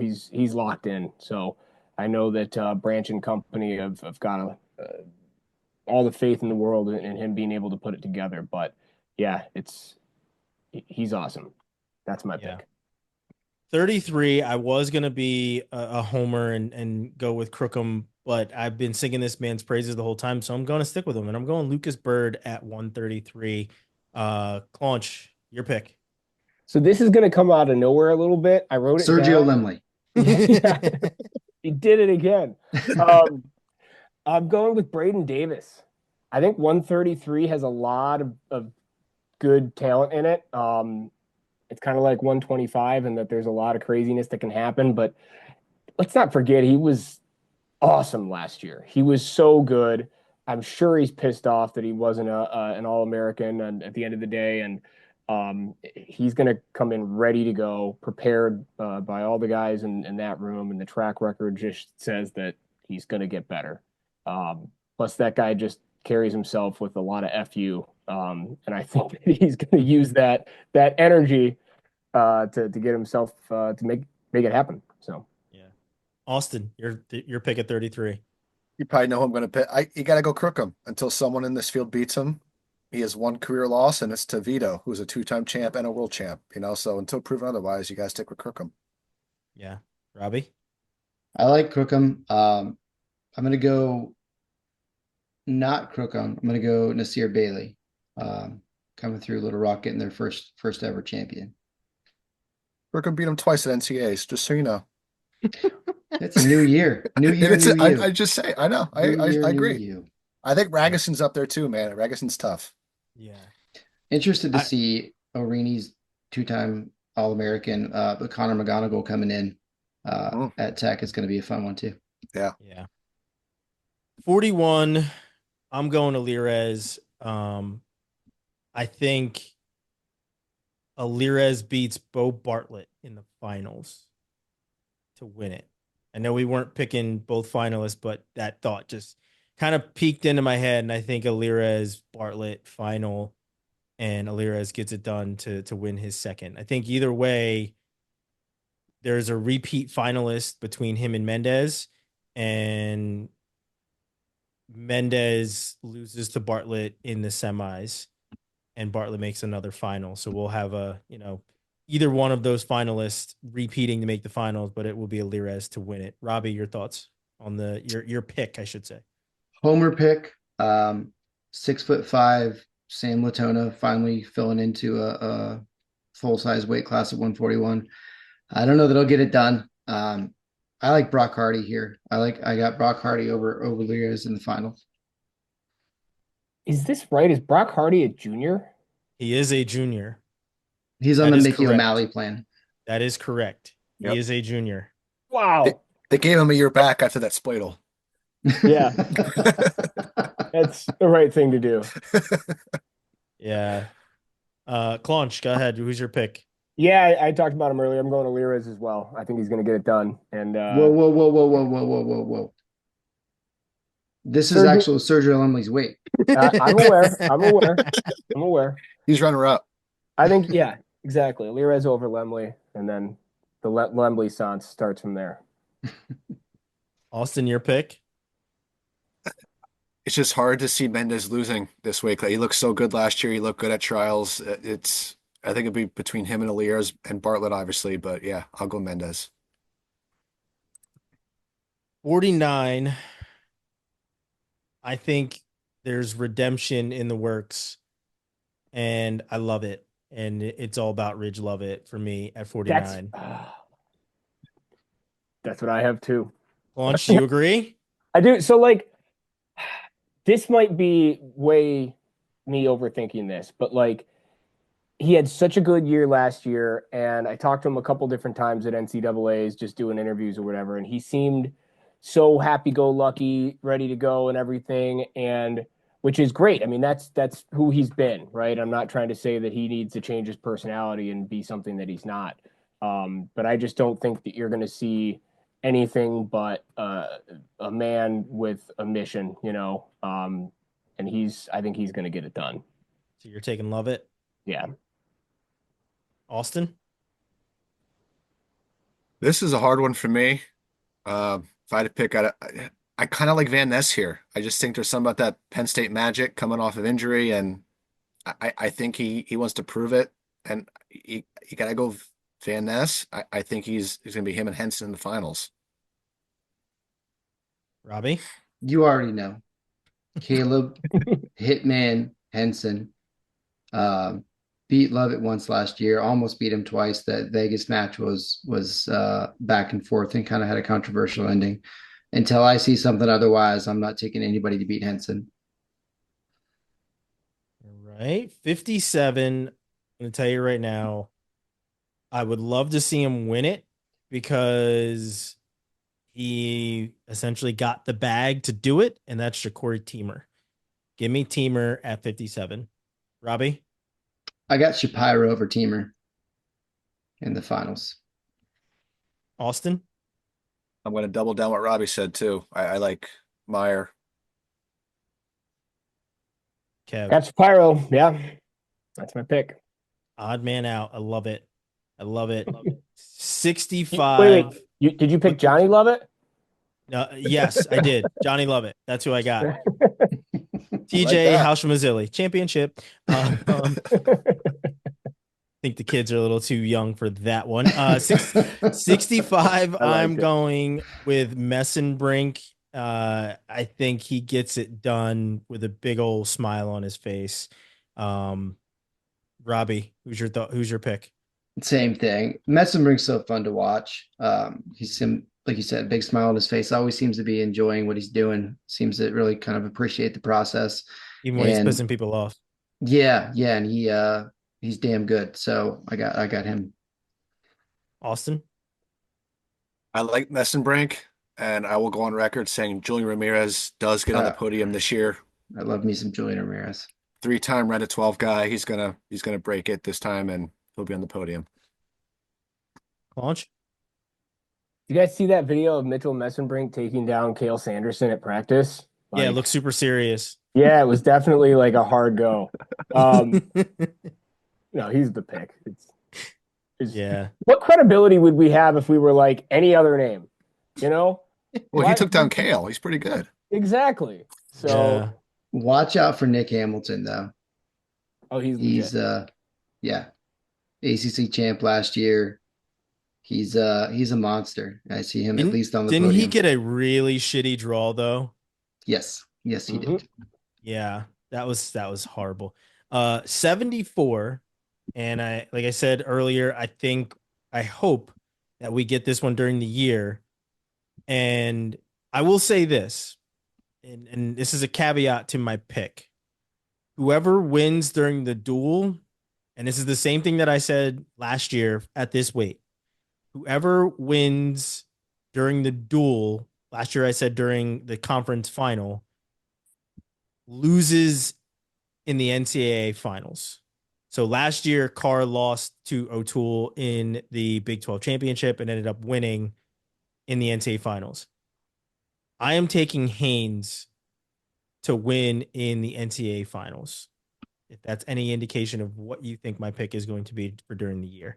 he's locked in. So I know that Branch and company have got all the faith in the world in him being able to put it together. But yeah, he's awesome. That's my Yeah. pick. 33, I was gonna be a homer and go with Crookham, but I've been singing this man's praises the whole time, so I'm gonna stick with him, and I'm going Lucas Bird at 133. Claunch, your pick. So this is going to come out of nowhere a little bit. I wrote it Sergio down. Lemley. Yeah, he did it again. Um, I'm going with Braden Davis. I think 133 has a lot of good talent in it. It's kind of like 125 and that there's a lot of craziness that can happen. But let's not forget, he was awesome last year. He was so good. I'm sure he's pissed off that he wasn't an All American and at the end of the day. And he's going to come in ready to go, prepared by all the guys in that room. And the track record just says that he's going to get better. Plus, that guy just carries himself with a lot of fu, and I think that he's going to use that energy to get himself to make it happen. So. Yeah. Austin, your pick at 33. You probably know who I'm going to pick. You got to go Crookham until someone in this field beats him. He has one career loss, and it's to Vito, who's a two-time champ and a world champ. So until proven otherwise, you guys stick with Crookham. Yeah. Robbie? I like Crookham. I'm gonna go not Crookham. I'm gonna go Nasir Bailey. Coming through Little Rock, getting their first ever champion. Crookham beat him twice at NCAAs, just so you know. It's a new year, new year, new you. I just say, I know. New year, I new agree. you. I think Ragason's up there too, man. Ragason's tough. Yeah. Interested to I, see O'Reilly's two-time All-American, but Connor McGonigal coming in Mm, at Tech is going to be a fun one too. yeah. yeah. 41, I'm going to Lirez. I think Alirez beats Bo Bartlett in the finals to win it. I know we weren't picking both finalists, but that thought just kind of peeked into my head, and I think Alirez Bartlett final. and Alirez gets it done to win his second. I think either way, there's a repeat finalist between him and and Mendez loses to Bartlett in the semis, and Bartlett makes another final. So we'll have either one of those finalists repeating to make the finals, but it will be Alirez to win it. Robbie, your thoughts on your pick, I should say. Homer pick, 6'5" Sam Latona finally filling into a full size weight class at 141. I don't know that he'll get it done. I like Brock Hardy here. I got Brock Hardy over Lirios in the final. Is this right? Is Brock Hardy a junior? He is a junior. He's on the Mickey O'Malley plan. That is correct. He is a junior. Wow. They gave him a year back after that Splatel. Yeah. That's the right thing to do. Yeah. Claunch, go ahead. Who's your pick? Yeah, I talked about him earlier. I'm going to Liriz as well. I think he's going to get it done. And whoa. This is actual Sergio Lemley's weight. I'm aware. He's runner up. I think, yeah, exactly. Liriz over Lemley, and then the Lemley Sans starts from there. Austin, your pick? It's just hard to see Mendez losing this week. He looked so good last year. He looked good at trials. I think it'd be between him and Alirez and Bartlett, obviously, but yeah, I'll go Mendez. 49. I think there's redemption in the works, and I love it. And it's all about Ridge Lovett for me at 49. That's what I have too. Launch, do you agree? I do. So, this might be way me overthinking this, but he had such a good year last year, and I talked to him a couple different times at NCAAs, just doing interviews or whatever, and he seemed so happy-go-lucky, ready to go and everything, and which is great. I mean, that's who he's been, right? I'm not trying to say that he needs to change his personality and be something that he's not. But I just don't think that you're going to see anything but a man with a mission, and I think he's going to get it done. So you're taking Lovett? Yeah. Austin? This is a hard one for me. If I had to pick, I kind of like Van Ness here. I just think there's something about that Penn State magic coming off of injury, and I think he wants to prove it. And you got to go Van Ness. I think he's going to be him and Henson in the finals. Robbie? You already know. Caleb, Hitman, Henson. Beat Lovett once last year, almost beat him twice. That Vegas match was back and forth and kind of had a controversial ending. Until I see something otherwise, I'm not taking anybody to beat Henson. All right. 57. I'm going to tell you right now, I would love to see him win it because he essentially got the bag to do it, and that's Shakur Teamer. Give me Teamer at 57. Robbie? I got Shapiro over Teamer in the finals. Austin? I'm going to double down what Robbie said, too. I like Meyer. Kev? That's Shapiro. Yeah. That's my pick. Odd man out. I love it. 65. Wait. Did you pick Johnny Lovett? No, yes, I did. Johnny Lovett. That's who I got. TJ Like Hauschmazilli. Championship. I think the kids are a little too young for that one. 65, I'm going with Messenbrink. I think he gets it done with a big old smile on his face. Robbie, who's your pick? Same thing. Messenbrink's so fun to watch. He's like you said, big smile on his face. Always seems to be enjoying what he's doing. Seems to really kind of appreciate the process. Even when he's pissing people off. Yeah, and he's damn good. So I got him. Austin? I like Messenbrink, and I will go on record saying Julian Ramirez does get on the podium this year. I love me some Julian Ramirez. 3-time Reddit 12 guy. He's gonna break it this time, and he'll be on the podium. Launch? You guys see that video of Mitchell Messenbrink taking down Cale Sanderson at practice? Yeah, it looks super serious. Yeah, it was definitely like a hard go. Um, no, he's the pick. It's Yeah. what credibility would we have if we were like any other name? You know? Well, he Why took down Kale. He's pretty good. exactly. So, Yeah. Watch out for Nick Hamilton though. oh, he's He's legit. yeah, ACC champ last year. He's a monster. I see him at Didn't least on the didn't he podium. get a really shitty draw though? Yes. Yes, he Hmm. did. Yeah, that was horrible. 74, and I like I said earlier, I hope that we get this one during the year. And I will say this, and this is a caveat to my pick. Whoever wins during the duel, and this is the same thing that I said last year at this weight. Whoever wins during the duel, last year I said during the conference final, loses in the NCAA finals. So last year, Carr lost to O'Toole in the Big 12 championship and ended up winning in the NCAA finals. I am taking Haynes to win in the NCAA finals. If that's any indication of what you think my pick is going to be for during the year.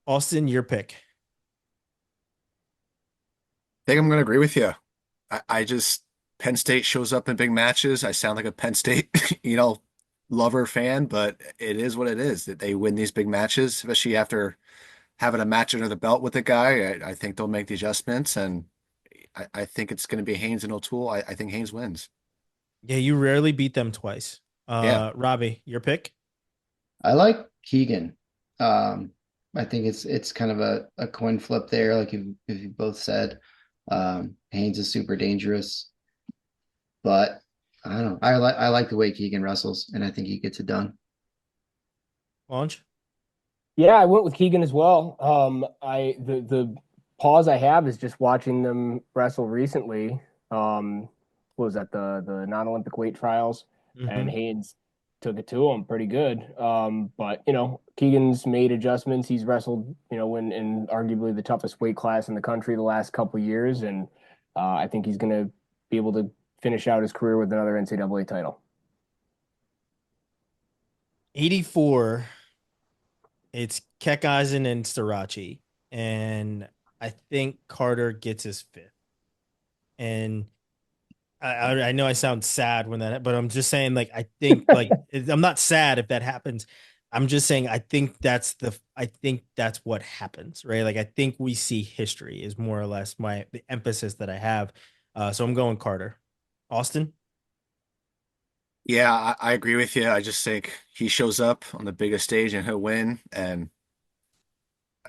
Austin, your pick. I think I'm going to agree with you. I just Penn State shows up in big matches. I sound like a Penn State, lover fan, but it is what it is that they win these big matches, especially after having a match under the belt with the guy. I think they'll make the adjustments, and I think it's going to be Haynes and O'Toole. I think Haynes wins. Yeah, you rarely beat them twice. Yeah. Robbie, your pick? I like Keegan. Um, I think it's kind of a coin flip there, like if you both said. Haynes is super dangerous, but I don't know. I like the way Keegan wrestles, and I think he gets it done. Launch? Yeah, I went with Keegan as well. The pause I have is just watching them wrestle recently. What was that the non-Olympic weight trials? And Mm-hmm. Haynes took it to him pretty good. But Keegan's made adjustments. He's wrestled, in arguably the toughest weight class in the country the last couple years, and I think he's gonna be able to finish out his career with another NCAA title. 84. It's Keckeisen and Starachi. And I think Carter gets his fifth. And I know I sound sad when that, but I'm just saying, like, I think, like, I'm not sad if that happens. I'm just saying, I think that's what happens, right? Like, I think we see history is more or less the emphasis that I have. So I'm going Carter. Austin? Yeah, I agree with you. I just think he shows up on the biggest stage and he'll win. And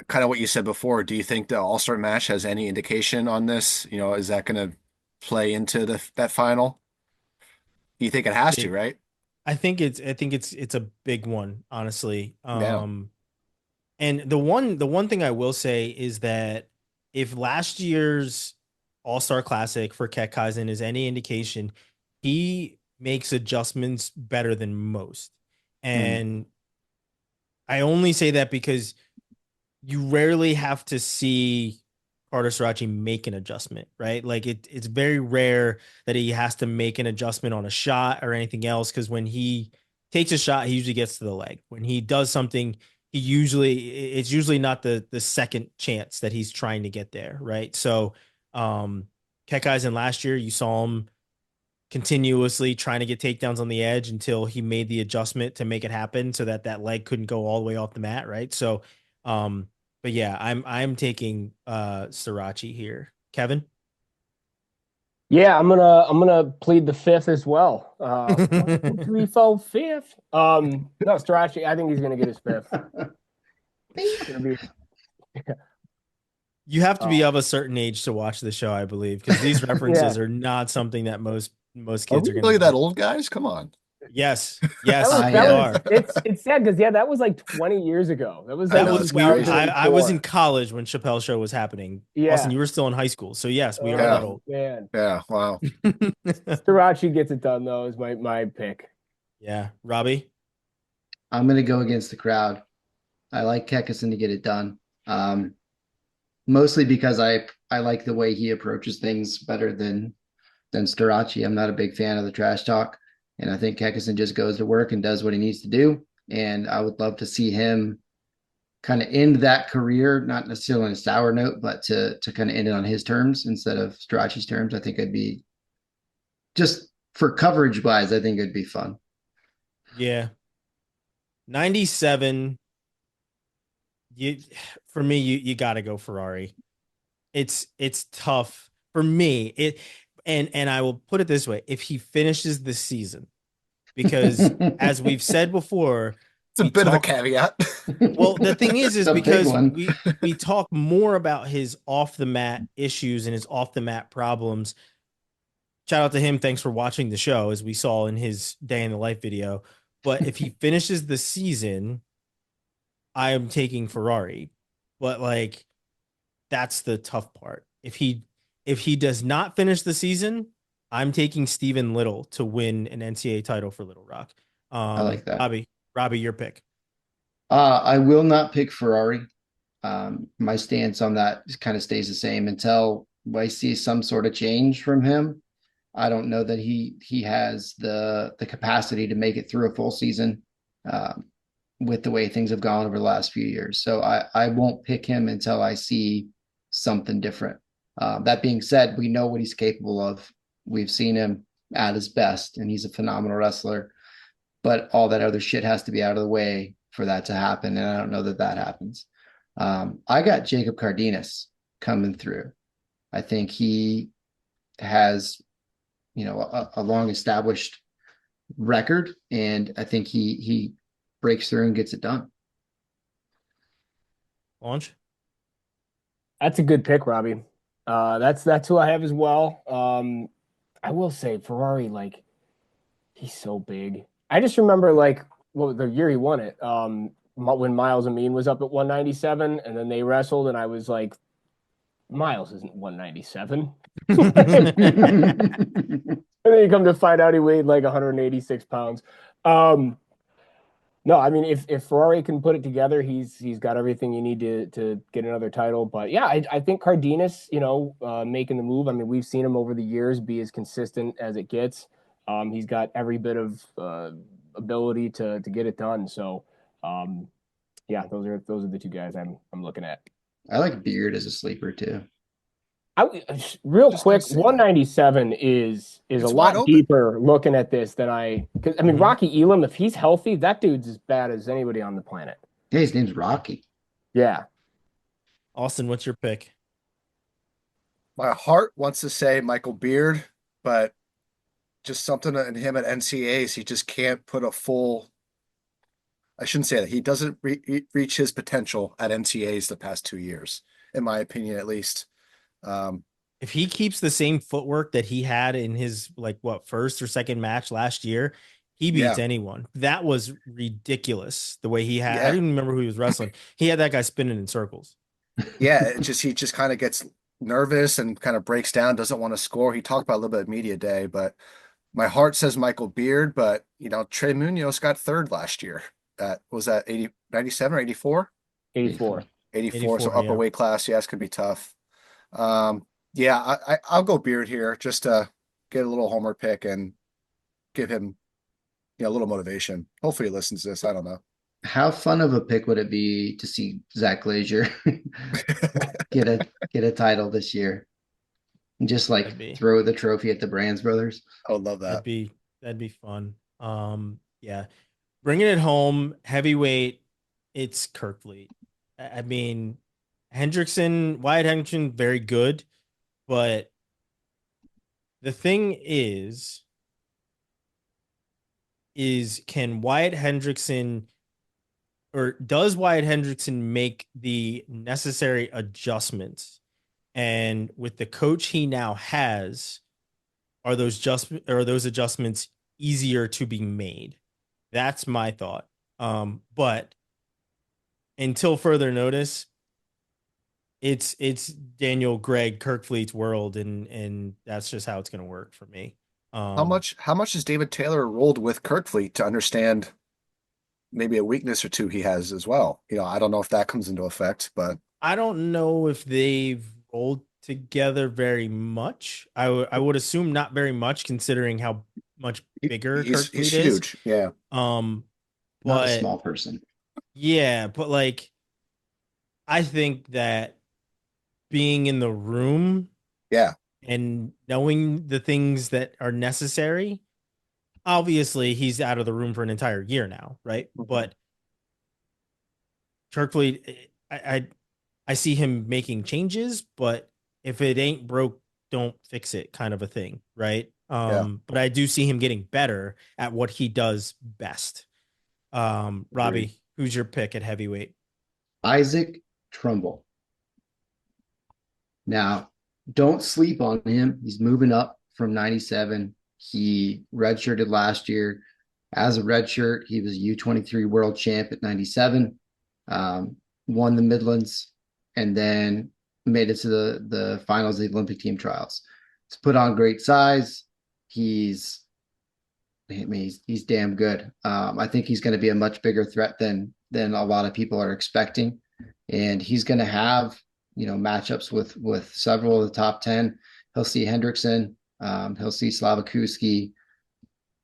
kind of what you said before, do you think the All-Star match has any indication on this? Is that going to play into that final? You think it has to, Big. right? I think it's a big one, honestly. Yeah. And the one thing I will say is that if last year's All-Star Classic for Keckeisen is any indication, he makes adjustments better than most. Mm. And I only say that because you rarely have to see Carter Sarachi make an adjustment, right? Like it's very rare that he has to make an adjustment on a shot or anything else. Because when he takes a shot, he usually gets to the leg. When he does something, it's usually not the second chance that he's trying to get there, right? So, Keckeisen last year, you saw him continuously trying to get takedowns on the edge until he made the adjustment to make it happen so that that leg couldn't go all the way off the mat, right? So, but yeah, I'm taking Srirachi here. Kevin? Yeah, I'm gonna plead the fifth as well. One, two, three, four, fifth. No, Strachey, I think he's gonna get his fifth. It's gonna be. You have to be Oh, of a certain age to watch the show, I believe, because these yeah. references are not something that most Are kids we are going to really that get. old, guys? Come on. Yes, That yes, was I we that was are. it's sad because that was like 20 years ago. That was I That like know was it's we were, crazy. I was in 2004. college when Chappelle show was happening. Austin, Yeah. you were still in high school. So yes, we are that Yeah. Oh old. man. Yeah. Wow. Starachi gets it done though, is my pick. Yeah, Robbie. I'm gonna go against the crowd. I like Kekison to get it done. Mostly because I like the way he approaches things better than Starachi. I'm not a big fan of the trash talk. And I think Kekison just goes to work and does what he needs to do. And I would love to see him kind of end that career, not necessarily on a sour note, but to kind of end it on his terms instead of Strachey's terms. I think it'd be just for coverage wise, I think it'd be fun. Yeah. 97. You for me, you gotta go Ferrari. It's tough for me. And I will put it this way: if he finishes the season, because as we've said before, It's a we bit of a talk caveat. well, the thing is A big because one. we talk more about his off the mat issues and his off the mat problems. Shout out to him. Thanks for watching the show, as we saw in his day in the life video. But if he finishes the season, I am taking Ferrari. But like that's the tough part. If he does not finish the season, I'm taking Stephen Little to win an NCAA title for Little Rock. I like that. Robbie, your pick. I will not pick Ferrari. My stance on that kind of stays the same until I see some sort of change from him. I don't know that he has the capacity to make it through a full season with the way things have gone over the last few years. So I won't pick him until I see something different. That being said, we know what he's capable of. We've seen him at his best, and he's a phenomenal wrestler. But all that other shit has to be out of the way for that to happen, and I don't know that that happens. I got Jacob Cardenas coming through. I think he has, a long established record, and I think he breaks through and gets it done. Launch. That's a good pick, Robbie. That's who I have as well. I will say Ferrari, like he's so big. I just remember like the year he won it. When Miles Amin was up at 197, and then they wrestled, and I was like, Miles isn't 197. And then you come to find out he weighed like 186 pounds. No, I mean if Ferrari can put it together, he's got everything you need to get another title. But yeah, I think Cardenas, making the move. I mean, we've seen him over the years be as consistent as it gets. He's got every bit of ability to get it done. So yeah, those are the two guys I'm looking at. I like Beard as a sleeper too. Real Just quick, don't say that. 197 is It's a wide lot open. deeper looking at this than because I mean Mhm. Rocky Elam, if he's healthy, that dude's as bad as anybody on the planet. Yeah, his name's Rocky. Yeah. Austin, what's your pick? My heart wants to say Michael Beard, but just something in him at NCAAs, he just can't put a full. I shouldn't say that. He doesn't reach his potential at NCAAs the past 2 years, in my opinion, at least. Um, If he keeps the same footwork that he had in his first or second match last year, he beats yeah, anyone. That was ridiculous. The way he had, I yeah, didn't remember who he was wrestling. He had that guy spinning in circles. yeah. He just kind of gets nervous and kind of breaks down, doesn't want to score. He talked about a little bit of media day, but my heart says Michael Beard, but Trey Munoz got third last year. Was that 80, 97 or 84? 84. 84, so 84, upper yeah. weight class. Yeah, it's gonna be tough. Yeah, I'll go Beard here just to get a little homer pick and give him a little motivation. Hopefully he listens to this. I don't know. How fun of a pick would it be to see Zach Glazier get a title this year and just like That'd be throw the trophy at the Brands brothers? I would love that'd that. be that'd be fun. Yeah. Bringing it home, heavyweight, it's Kirkfleet. I mean, Wyatt Hendrickson, very good, but the thing is can Wyatt Hendrickson or does Wyatt Hendrickson make the necessary adjustments? And with the coach he now has, are those adjustments easier to be made? That's my thought. But until further notice, it's Daniel Greg Kirkfleet's world, and that's just how it's going to work for me. How much has David Taylor rolled with Kirkfleet to understand maybe a weakness or two he has as well? I don't know if that comes into effect, but I don't know if they've rolled together very much. I would assume not very much, considering how much bigger He's Kirk Fleet he's is. huge. Yeah. Um, Not a but small person. yeah, but like I think that being in the room Yeah. and knowing the things that are necessary, obviously he's out of the room for an entire year now, right? Mhm. But Kirk Fleet, I see him making changes, but if it ain't broke, don't fix it, kind of a thing, right? Yeah. But I do see him getting better at what he does best. Agreed. Robbie, who's your pick at heavyweight? Isaac Trumbull. Now, don't sleep on him. He's moving up from 97. He redshirted last year. As a redshirt, he was U23 world champ at 97, um, won the Midlands, and then made it to the finals of the Olympic team trials. He's put on great size. He's I mean, he's damn good. I think he's going to be a much bigger threat than a lot of people are expecting, and he's going to have matchups with several of the top 10. He'll see Hendrickson, he'll see Slavakuski,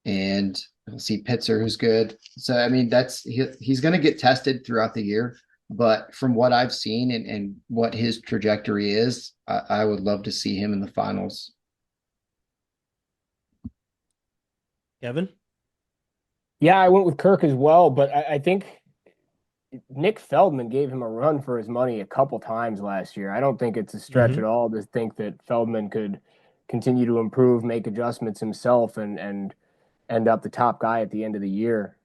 and he'll see Pitzer, who's good. So I mean, he's going to get tested throughout the year. But from what I've seen and what his trajectory is, I would love to see him in the finals. Kevin? Yeah, I went with Kirk as well, but I think Nick Feldman gave him a run for his money a couple times last year. I don't think it's a stretch Mm-hmm. at all to think that Feldman could continue to improve, make adjustments himself, and end up the top guy at the end of the year.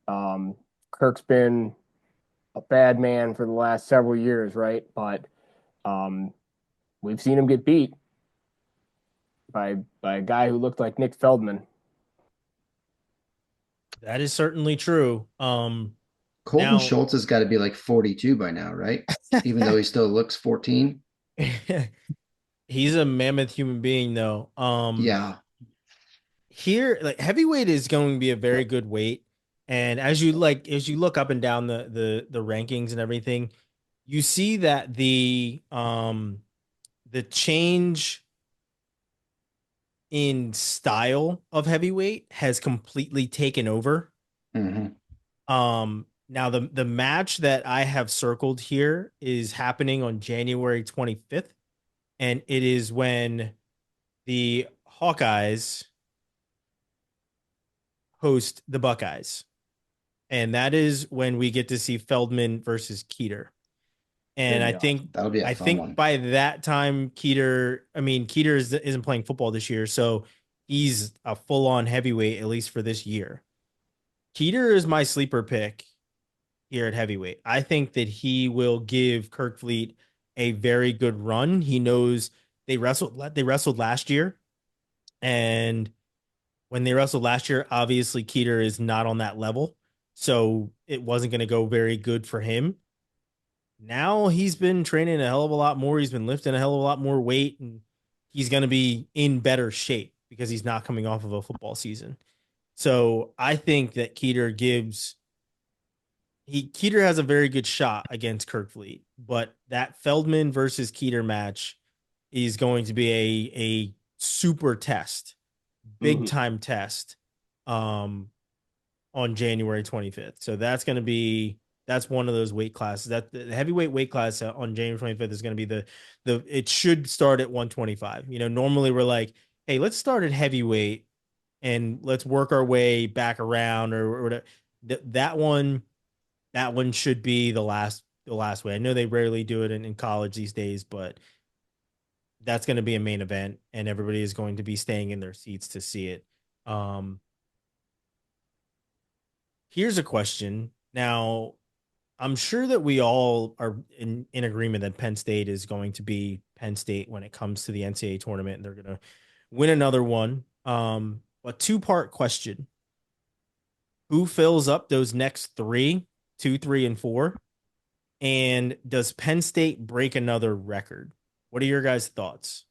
Kirk's been a bad man for the last several years, right? But um, we've seen him get beat by a guy who looked like Nick Feldman. That is certainly true. Colton Now Schultz has got to be like 42 by now, right? Even though he still looks 14. he's a mammoth human being, though. Yeah. Here, like heavyweight is going to be a very good weight, and as you look up and down the rankings and everything, you see that the change in style of heavyweight has completely taken over. Hmm. Now the match that I have circled here is happening on January 25th, and it is when the Hawkeyes host the Buckeyes. And that is when we get to see Feldman versus Keeter. And Good I God. think That'll be a I fun think one. by that time, Keeter isn't playing football this year, so he's a full-on heavyweight, at least for this year. Keeter is my sleeper pick here at heavyweight. I think that he will give Kirk Fleet a very good run. He knows they wrestled last year, and when they wrestled last year, obviously Keeter is not on that level. So it wasn't going to go very good for him. Now he's been training a hell of a lot more. He's been lifting a hell of a lot more weight, and he's going to be in better shape because he's not coming off of a football season. So I think that Keeter has a very good shot against Kirk Fleet, but that Feldman versus Keeter match is going to be a super test, big Mhm. time test, um, on January 25th. So that's one of those weight classes. That the heavyweight weight class on January 25th is going to be the it should start at 125. Normally we're like, hey, let's start at heavyweight and let's work our way back around or whatever. That one should be the last way. I know they rarely do it in college these days, but that's going to be a main event and everybody is going to be staying in their seats to see it. Um, Here's a question. Now, I'm sure that we all are in agreement that Penn State is going to be Penn State when it comes to the NCAA tournament, and they're going to win another one. But two-part question: who fills up those next three, 2, 3, and 4? And does Penn State break another record? What are your guys' thoughts?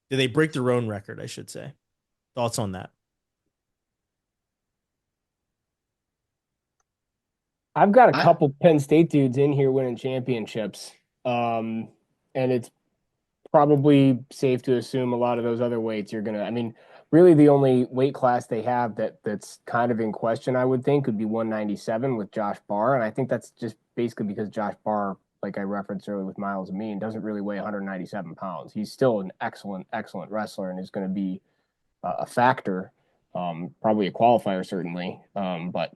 Do they break their own record? I should say. Thoughts on that? I've got a I couple Penn State dudes in here winning championships. Um, and it's probably safe to assume a lot of those other weights you're gonna. I mean, Really, the only weight class they have that's kind of in question, I would think, would be 197 with Josh Barr, and I think that's just basically because Josh Barr, like I referenced earlier with Miles Amin, doesn't really weigh 197 pounds. He's still an excellent wrestler, and is going to be a factor, probably a qualifier certainly. But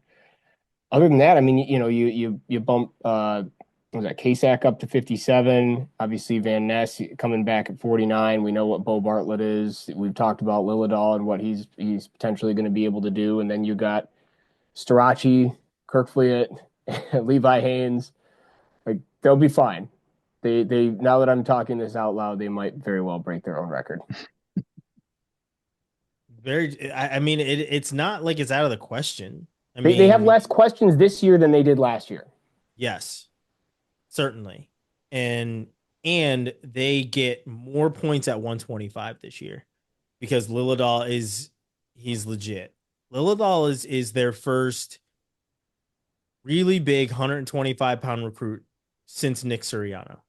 other than that, I mean, you bump was that Kasak up to 57. Obviously, Van Ness coming back at 49. We know what Bo Bartlett is. We've talked about Lillidahl and what he's potentially going to be able to do. And then you got Strachey, Kirk Fleet, Levi Haynes. Like they'll be fine. They now that I'm talking this out loud, they might very well break their own record. I mean, it's not like it's out of the question. I They have mean, less questions this year than they did last year. yes, certainly. And they get more points at 125 this year because Lillidahl he's legit. Lillidahl is their first really big 125-pound recruit since Nick Suriano.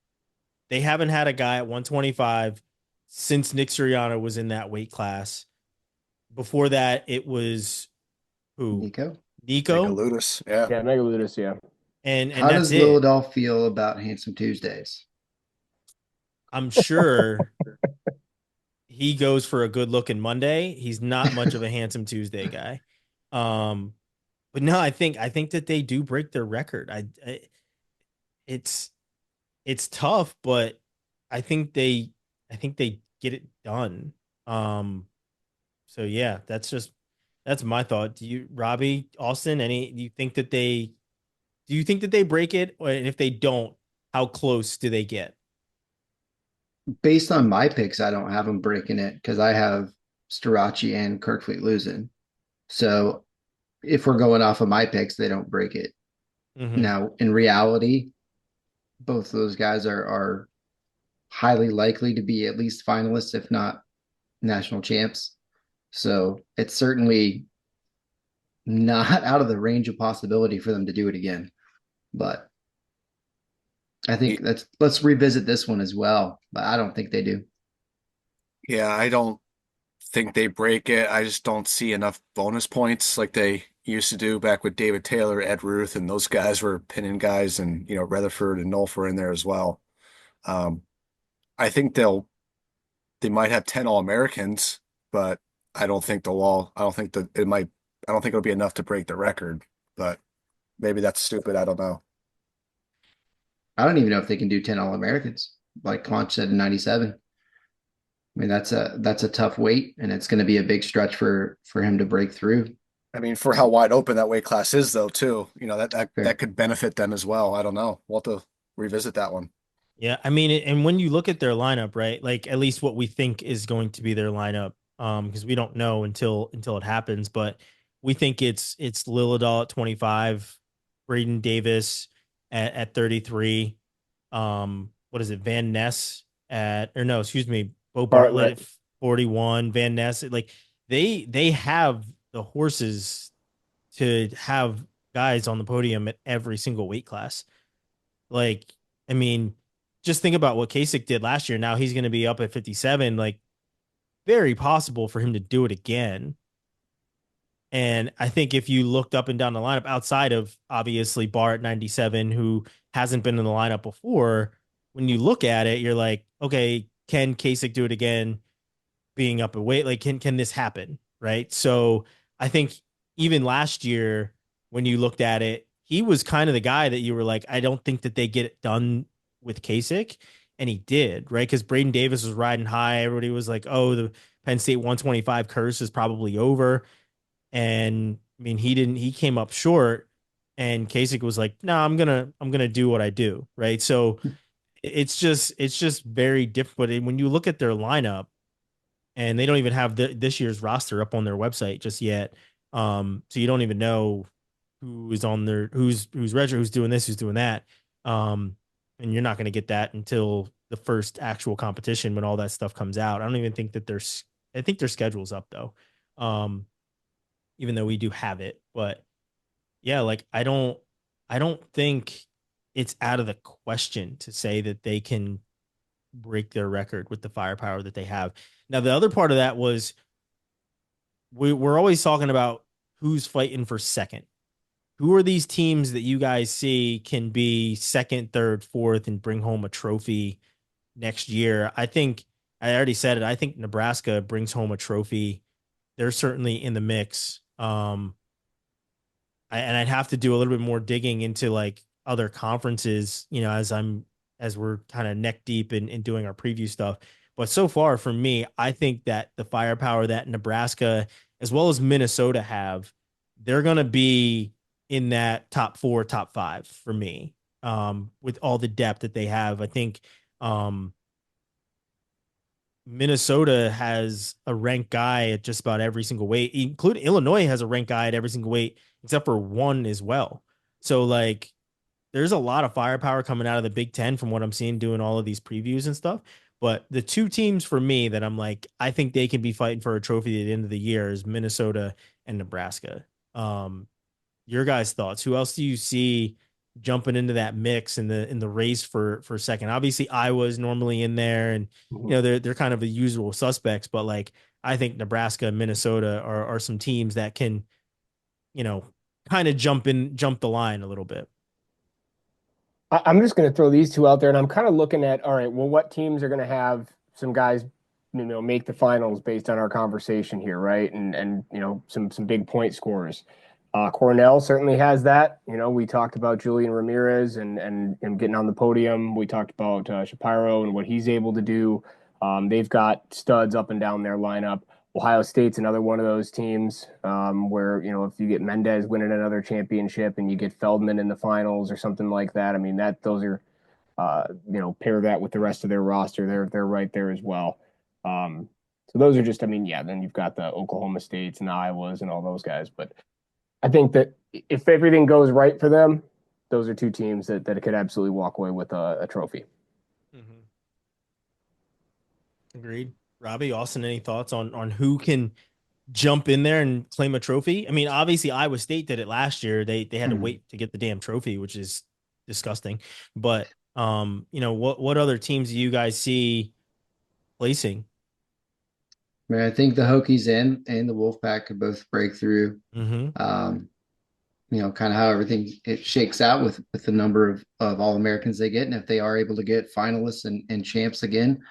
They haven't had a guy at 125 since Nick Suriano was in that weight class. Before that, it was who? Nico. Nico. Ludus, yeah. Yeah, Megaludus, yeah. And How that's does it. Lillidahl feel about Handsome Tuesdays? I'm sure he goes for a good looking Monday. He's not much of a handsome Tuesday guy. But no, I think that they do break their record. It's tough, but I think they get it done. So yeah, that's my thought. Do you, Robbie, Austin, do you think that they break it? Or if they don't, how close do they get? Based on my picks, I don't have them breaking it because I have Strachey and Kirkfleet losing. So if we're going off of my picks, they don't break it. Mm-hmm. Now, in reality, both of those guys are highly likely to be at least finalists, if not national champs. So it's certainly not out of the range of possibility for them to do it again. But I think let's revisit this one as well. But I don't think they do. Yeah, I don't think they break it. I just don't see enough bonus points like they used to do back with David Taylor, Ed Ruth, and those guys were pinning guys, and Rutherford and Nolf were in there as well. Um, I think they might have 10 All-Americans, but I don't think I don't think that I don't think it'll be enough to break the record, but maybe that's stupid. I don't know. I don't even know if they can do 10 All-Americans, like Conch said in 97. I mean, that's a tough weight, and it's going to be a big stretch for him to break through. I mean, for how wide open that weight class is, though, too, that Fair. could benefit them as well. I don't know. We'll have to revisit that one. Yeah, I mean, and when you look at their lineup, right? Like at least what we think is going to be their lineup, because we don't know until it happens, but we think it's Lillidahl at 25, Braden Davis at 33, what is it, Van Ness or no, excuse me, Bo Bartlett at 41, Van Ness like they have the horses to have guys on the podium at every single weight class. Like, I mean, just think about what Kasich did last year. Now he's going to be up at 57. Like, very possible for him to do it again. And I think if you looked up and down the lineup outside of obviously Barr at 97, who hasn't been in the lineup before, when you look at it, you're like, okay, can Kasich do it again? Being up at weight, like, can this happen? Right. So I think even last year, when you looked at it, he was kind of the guy that you were like, I don't think that they get it done with Kasich. And he did, right? Because Braden Davis was riding high. Everybody was like, oh, the Penn State 125 curse is probably over. And I mean, he came up short, and Kasich was like, no, I'm gonna do what I do. Right. So it's just very different. But when you look at their lineup, and they don't even have this year's roster up on their website just yet. So you don't even know who is on their who's redshirt, who's doing this, who's doing that. And you're not going to get that until the first actual competition when all that stuff comes out. I don't even think that I think their schedule's up though. Even though we do have it, but yeah, like I don't think it's out of the question to say that they can break their record with the firepower that they have. Now, the other part of that was we're always talking about who's fighting for second. Who are these teams that you guys see can be second, third, fourth, and bring home a trophy next year? I think I already said it. I think Nebraska brings home a trophy. They're certainly in the mix. And I'd have to do a little bit more digging into like other conferences, as we're kind of neck deep in doing our preview stuff. But so far for me, I think that the firepower that Nebraska as well as Minnesota have, they're gonna be in that top four, top five for me. With all the depth that they have. I think um Minnesota has a ranked guy at just about every single weight, including Illinois has a ranked guy at every single weight except for one as well. So like there's a lot of firepower coming out of the Big Ten from what I'm seeing doing all of these previews and stuff. But the two teams for me that I'm like, I think they can be fighting for a trophy at the end of the year is Minnesota and Nebraska. Um, your guys' thoughts? Who else do you see jumping into that mix in the race for second? Obviously, Iowa's normally in there, and Mhm. they're kind of the usual suspects. But like, I think Nebraska and Minnesota are some teams that can you know kind of jump the line a little bit. I'm just going to throw these two out there, and I'm kind of looking at, all right, well, what teams are going to have some guys, make the finals based on our conversation here, right? And some big point scorers. Cornell certainly has that. We talked about Julian Ramirez and getting on the podium. We talked about Shapiro and what he's able to do. They've got studs up and down their lineup. Ohio State's another one of those teams where, if you get Mendez winning another championship and you get Feldman in the finals or something like that, I mean, those are, pair that with the rest of their roster, they're right there as well. So those are just, I mean, yeah, then you've got the Oklahoma States and the Iowas and all those guys. But I think that if everything goes right for them, those are two teams that could absolutely walk away with a trophy. Mm-hmm. Agreed. Robbie, Austin, any thoughts on who can jump in there and claim a trophy? I mean, obviously Iowa State did it last year. They had to Hmm. wait to get the damn trophy, which is disgusting. But what other teams do you guys see placing? I mean, I think the Hokies and the Wolfpack could both break through. Mm-hmm. Um, kind of how everything it shakes out with the number of All Americans they get, and if they are able to get finalists and champs again,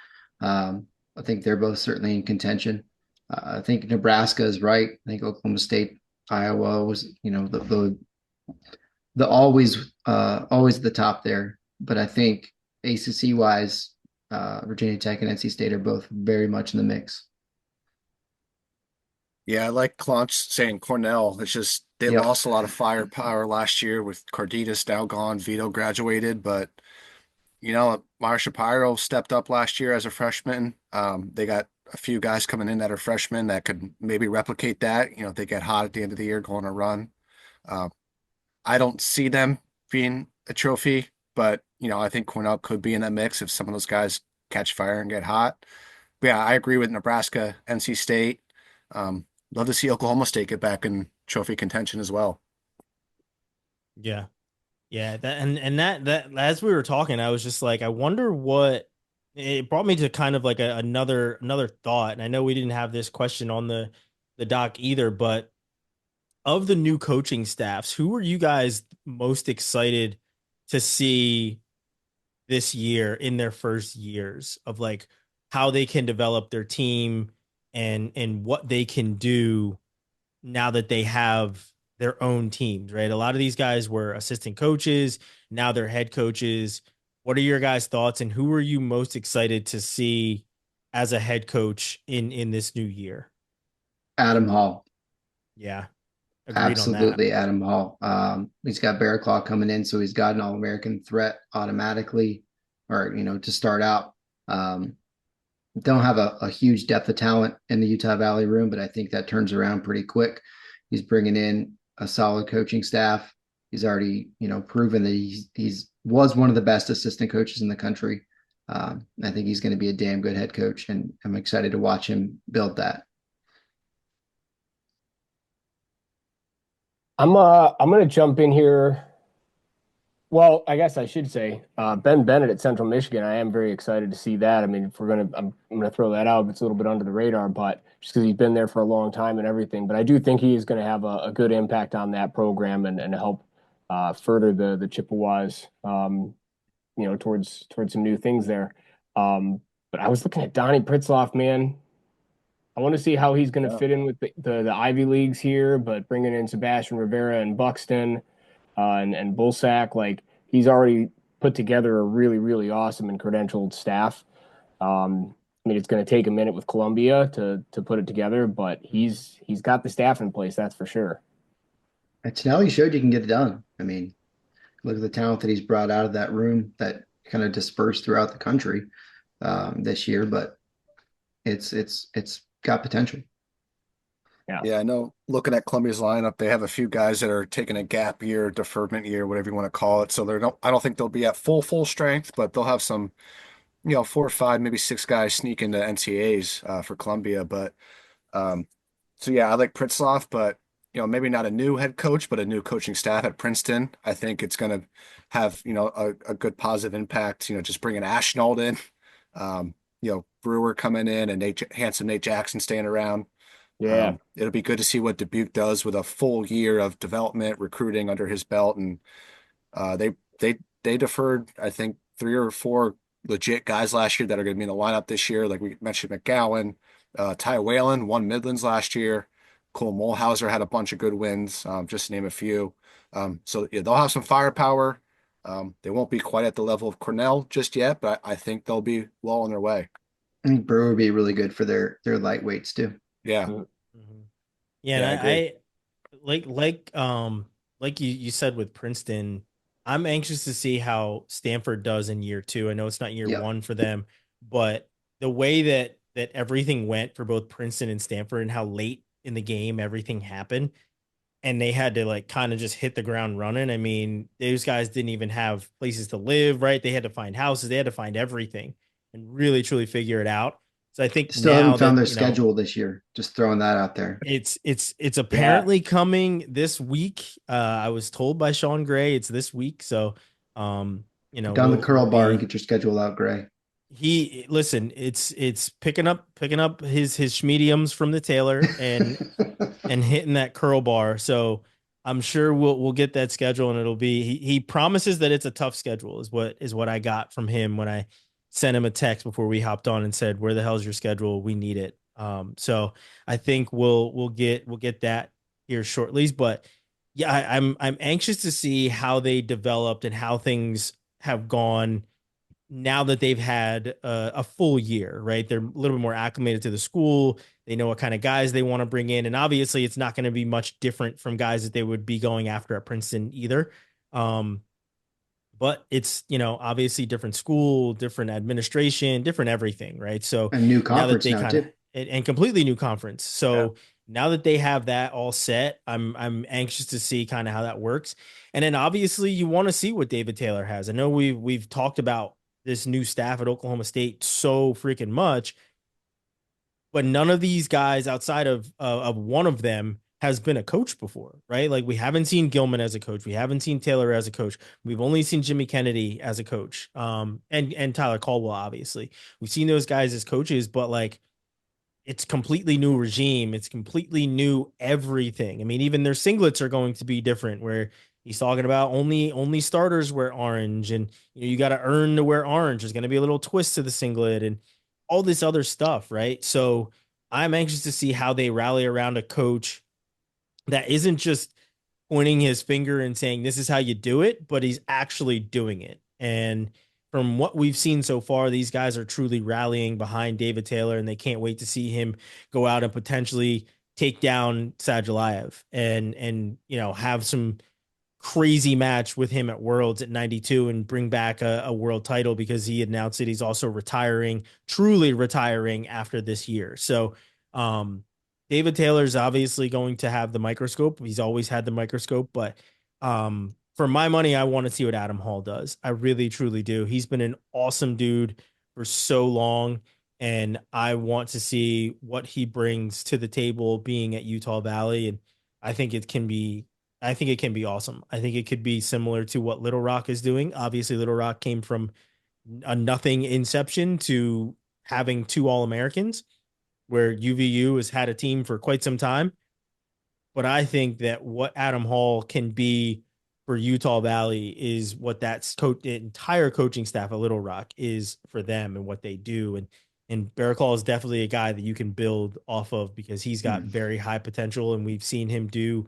I think they're both certainly in contention. I think Nebraska is right. I think Oklahoma State, Iowa was, the always the top there. But I think ACC wise, Virginia Tech and NC State are both very much in the mix. Yeah, I like Claunch saying Cornell. It's just they Yep. lost a lot of firepower last year with Carditas now gone, Vito graduated, but Mara Shapiro stepped up last year as a freshman. They got a few guys coming in that are freshmen that could maybe replicate that. If they get hot at the end of the year, going a run. Uh, I don't see them being a trophy, but I think Cornell could be in that mix if some of those guys catch fire and get hot. But yeah, I agree with Nebraska, NC State. Um, Love to see Oklahoma State get back in trophy contention as well. Yeah. Yeah, that as we were talking, I was just like, I wonder what it brought me to kind of like another thought. And I know we didn't have this question on the doc either, but of the new coaching staffs, who are you guys most excited to see this year in their first years of like how they can develop their team and what they can do now that they have their own teams, right? A lot of these guys were assistant coaches, now they're head coaches. What are your guys' thoughts and who are you most excited to see as a head coach in this new year? Adam Hall. Yeah, agreed on that. Absolutely, Adam Hall. He's got Bear Claw coming in, so he's got an All-American threat automatically, or to start out. Um, don't have a huge depth of talent in the Utah Valley room, but I think that turns around pretty quick. He's bringing in a solid coaching staff. He's already, proven that he's was one of the best assistant coaches in the country. I think he's going to be a damn good head coach, and I'm excited to watch him build that. I'm gonna jump in here Well, I guess I should say Ben Bennett at Central Michigan. I am very excited to see that. I mean, if we're gonna, I'm gonna throw that out. It's a little bit under the radar, but just because he's been there for a long time and everything. But I do think he is going to have a good impact on that program and help further the Chippewas, towards some new things there. But I was looking at Donnie Pritzloff, man. I want to see how he's going to Yeah. fit in with the Ivy Leagues here, but bringing in Sebastian Rivera and Buxton and Bullsack, like he's already put together a really, really awesome and credentialed staff. I mean, it's going to take a minute with Columbia to put it together, but he's got the staff in place, that's for sure. And Tonelli showed you can get it done. I mean, look at the talent that he's brought out of that room that kind of dispersed throughout the country this year, but it's got potential. Yeah. Yeah, I know looking at Columbia's lineup, they have a few guys that are taking a gap year, deferment year, whatever you want to call it. So I don't think they'll be at full strength, but they'll have some, 4 or 5, maybe 6 guys sneak into NCAAs for Columbia. But um, so yeah, I like Pritzloff, but maybe not a new head coach, but a new coaching staff at Princeton. I think it's going to have, a good positive impact. Just bringing Ashnold in, Brewer coming in, and handsome Nate Jackson staying around. Yeah. It'll be good to see what Dubuque does with a full year of development, recruiting under his belt, and they deferred, I think, 3 or 4 legit guys last year that are going to be in the lineup this year. Like we mentioned, McGowan, Ty Whalen won Midlands last year. Cole Mulhauser had a bunch of good wins, just to name a few. So yeah, they'll have some firepower. They won't be quite at the level of Cornell just yet, but I think they'll be well on their way. I think Brewer would be really good for their lightweights too. Yeah, Mhm. Mhm. Yeah, and yeah, I agree. I like you said with Princeton, I'm anxious to see how Stanford does in year two. I know it's not year Yep. one for them, but the way that everything went for both Princeton and Stanford and how late in the game everything happened, and they had to like kind of just hit the ground running. I mean, those guys didn't even have places to live, right? They had to find houses, they had to find everything and really truly figure it out. So I think Still haven't now found that, their schedule this year. Just throwing that out there. it's Yeah. apparently coming this week. I was told by Sean Gray it's this week. So Get down the we'll curl bar and be get your schedule out, Gray. he listen, it's picking up his schmediums from the tailor and hitting that curl bar. So I'm sure we'll get that schedule and it'll be he promises that it's a tough schedule is what I got from him when I sent him a text before we hopped on and said, "Where the hell's your schedule? We need it." So I think we'll get that here shortly. But yeah, I'm anxious to see how they developed and how things have gone now that they've had a full year, right? They're a little bit more acclimated to the school. They know what kind of guys they want to bring in. And obviously, it's not going to be much different from guys that they would be going after at Princeton either. Um, but it's, obviously different school, different administration, different everything, right? So A new now that conference they now kind of, too. and completely new conference. Yeah. So now that they have that all set, I'm anxious to see kind of how that works. And then obviously you want to see what David Taylor has. I know we've talked about this new staff at Oklahoma State so freaking much, but none of these guys outside of one of them has been a coach before, right? Like we haven't seen Gilman as a coach, we haven't seen Taylor as a coach, we've only seen Jimmy Kennedy as a coach, and Tyler Caldwell. Obviously, we've seen those guys as coaches, but like it's completely new regime. It's completely new everything. I mean, even their singlets are going to be different. Where he's talking about only starters wear orange, and you got to earn to wear orange. There's going to be a little twist to the singlet, and all this other stuff, right? So I'm anxious to see how they rally around a coach that isn't just pointing his finger and saying this is how you do it, but he's actually doing it. And from what we've seen so far, these guys are truly rallying behind David Taylor, and they can't wait to see him go out and potentially take down Sadulayev and have some crazy match with him at Worlds at 92 and bring back a world title because he announced that he's also retiring, truly retiring after this year. So, David Taylor's obviously going to have the microscope. He's always had the microscope, but for my money, I want to see what Adam Hall does. I really, truly do. He's been an awesome dude for so long, and I want to see what he brings to the table being at Utah Valley. And I think it can be I think it can be awesome. I think it could be similar to what Little Rock is doing. Obviously, Little Rock came from a nothing inception to having two All-Americans, where UVU has had a team for quite some time. But I think that what Adam Hall can be for Utah Valley is what the entire coaching staff at Little Rock is for them and what they do. And Baraclaw is definitely a guy that you can build off of because he's got very high potential, and we've seen him do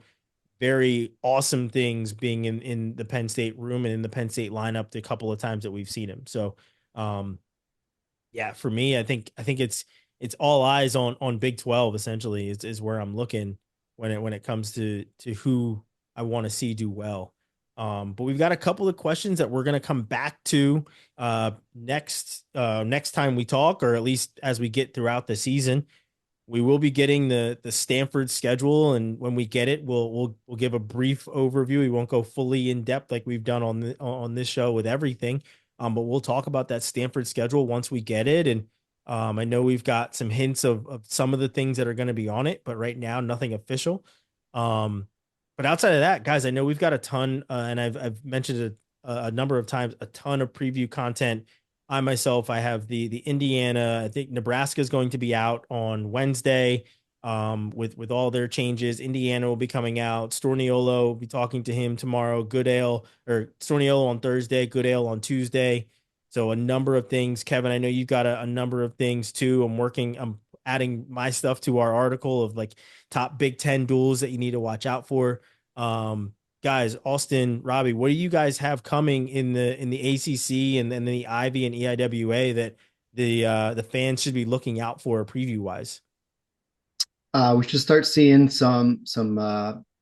very awesome things being in the Penn State room and in the Penn State lineup the couple of times that we've seen him. So yeah, for me, I think it's all eyes on Big 12 essentially is where I'm looking when it comes to who I want to see do well. But we've got a couple of questions that we're going to come back to next time we talk, or at least as we get throughout the season. We will be getting the Stanford schedule, and when we get it, we'll give a brief overview. We won't go fully in depth like we've done on this show with everything. But we'll talk about that Stanford schedule once we get it. And I know we've got some hints of some of the things that are going to be on it, but right now nothing official. But outside of that, guys, I know we've got a ton, and I've mentioned it a number of times, a ton of preview content. I myself, I have the Indiana. I think Nebraska is going to be out on Wednesday with all their changes. Indiana will be coming out. Storniolo will be talking to him tomorrow. Goodale or Storniolo on Thursday. Goodale on Tuesday. So a number of things. Kevin, I know you've got a number of things too. I'm adding my stuff to our article of like top Big Ten duels that you need to watch out for. Guys, Austin, Robbie, what do you guys have coming in the ACC and then the Ivy and EIWA that the fans should be looking out for preview wise? We should start seeing some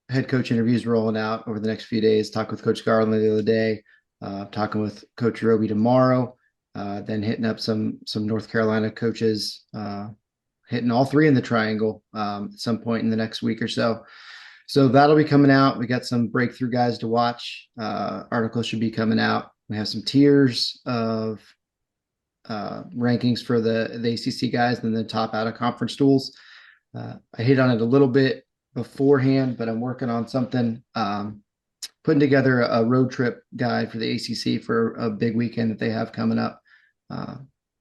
head coach interviews rolling out over the next few days. Talked with Coach Garland the other day. Talking with Coach Roby tomorrow. Then hitting up some North Carolina coaches. Hitting all three in the triangle at some point in the next week or so. So that'll be coming out. We got some breakthrough guys to watch. Articles should be coming out. We have some tiers of rankings for the ACC guys and the top out of conference duels. I hit on it a little bit beforehand, but I'm working on something, putting together a road trip guide for the ACC for a big weekend that they have coming up.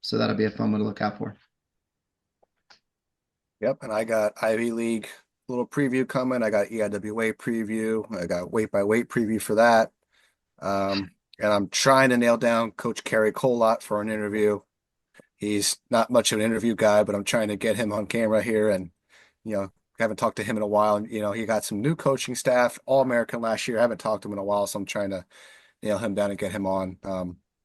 So that'll be a fun one to look out for. Yep, and I got Ivy League little preview coming. I got EIWA preview. I got weight by weight preview for that. And I'm trying to nail down Coach Kerry Colott for an interview. He's not much of an interview guy, but I'm trying to get him on camera here. And, haven't talked to him in a while. And, he got some new coaching staff, All-American last year. I haven't talked to him in a while, so I'm trying to nail him down and get him on.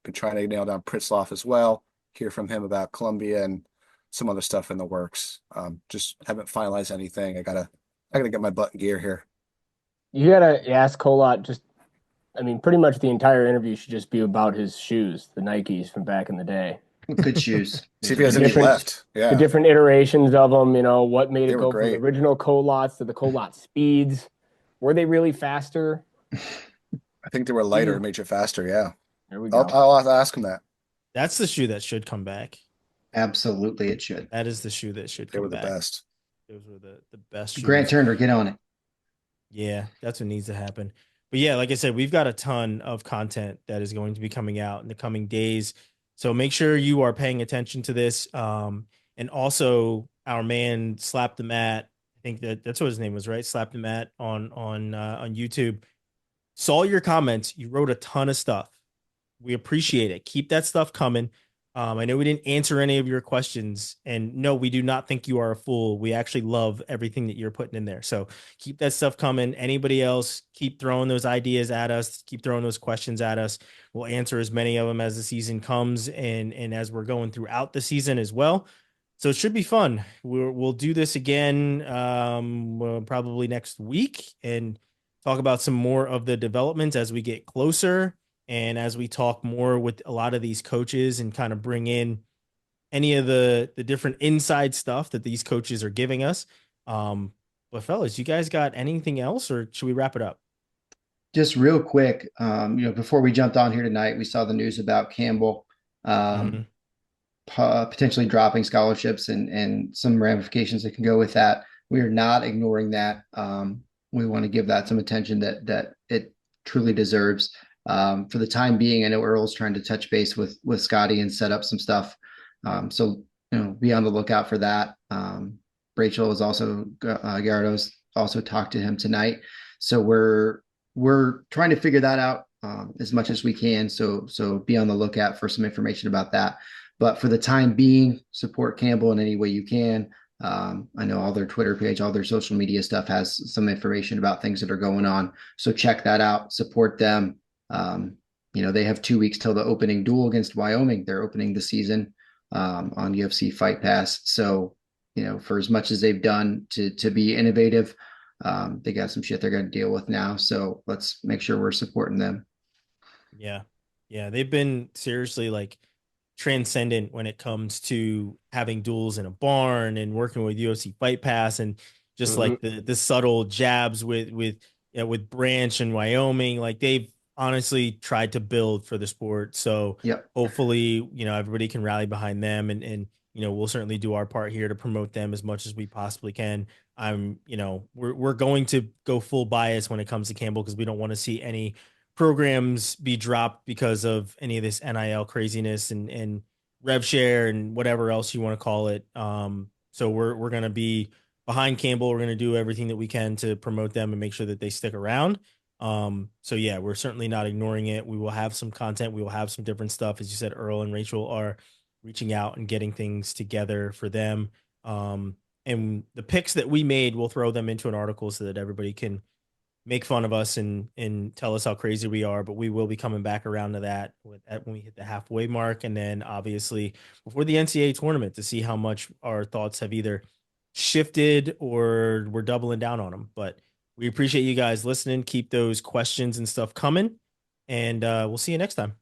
Been trying to nail down Pritzloff as well, hear from him about Columbia and some other stuff in the works. Just haven't finalized anything. I gotta get my butt in gear here. You gotta ask Colot pretty much the entire interview should just be about his shoes, the Nikes from back in the day. Good shoes. See if he has any left. Yeah. The different iterations of them, what made it go great. from the original Colots to the Colot speeds. Were they really faster? I think they were lighter, made you faster. Yeah. There we go. I'll have to ask him that. That's the shoe that should come back. Absolutely, it should. That is the shoe that should come back. They were the best. Those were the best shoes. Grant Turner, get on it. Yeah, that's what needs to happen. But yeah, like I said, we've got a ton of content that is going to be coming out in the coming days. So make sure you are paying attention to this. And also our man Slap the Mat, I think that's what his name was, right? Slap the Mat on YouTube. Saw your comments. You wrote a ton of stuff. We appreciate it. Keep that stuff coming. I know we didn't answer any of your questions, and no, we do not think you are a fool. We actually love everything that you're putting in there. So keep that stuff coming. Anybody else, keep throwing those ideas at us. Keep throwing those questions at us. We'll answer as many of them as the season comes and as we're going throughout the season as well. So it should be fun. We'll do this again probably next week and talk about some more of the developments as we get closer. And as we talk more with a lot of these coaches and kind of bring in any of the different inside stuff that these coaches are giving us. But fellas, you guys got anything else, or should we wrap it up? Just real quick, before we jumped on here tonight, we saw the news about Campbell potentially dropping scholarships and some ramifications that can go with that. We are not ignoring that. we want to give that some attention that it truly deserves. For the time being, I know Earl's trying to touch base with Scotty and set up some stuff. So be on the lookout for that. Rachel is also Garrido's also talked to him tonight. So we're trying to figure that out as much as we can. So be on the lookout for some information about that. But for the time being, support Campbell in any way you can. I know all their Twitter page, all their social media stuff has some information about things that are going on. So check that out, support them. They have 2 weeks till the opening duel against Wyoming. They're opening the season on UFC Fight Pass. So, for as much as they've done to be innovative, they got some shit they're going to deal with now. So let's make sure we're supporting them. Yeah. Yeah. They've been seriously like transcendent when it comes to having duels in a barn and working with UFC Fight Pass and just like the subtle jabs with Branch and Wyoming. Like they've honestly tried to build for the sport. So Yep. hopefully, everybody can rally behind them and we'll certainly do our part here to promote them as much as we possibly can. We're going to go full bias when it comes to Campbell because we don't want to see any programs be dropped because of any of this NIL craziness and rev share and whatever else you want to call it. So we're going to be behind Campbell. We're going to do everything that we can to promote them and make sure that they stick around. So yeah, we're certainly not ignoring it. We will have some content. We will have some different stuff. As you said, Earl and Rachel are reaching out and getting things together for them. And the picks that we made, we'll throw them into an article so that everybody can make fun of us and tell us how crazy we are, but we will be coming back around to that when we hit the halfway mark. And then obviously before the NCAA tournament to see how much our thoughts have either shifted or we're doubling down on them. But we appreciate you guys listening. Keep those questions and stuff coming and we'll see you next time.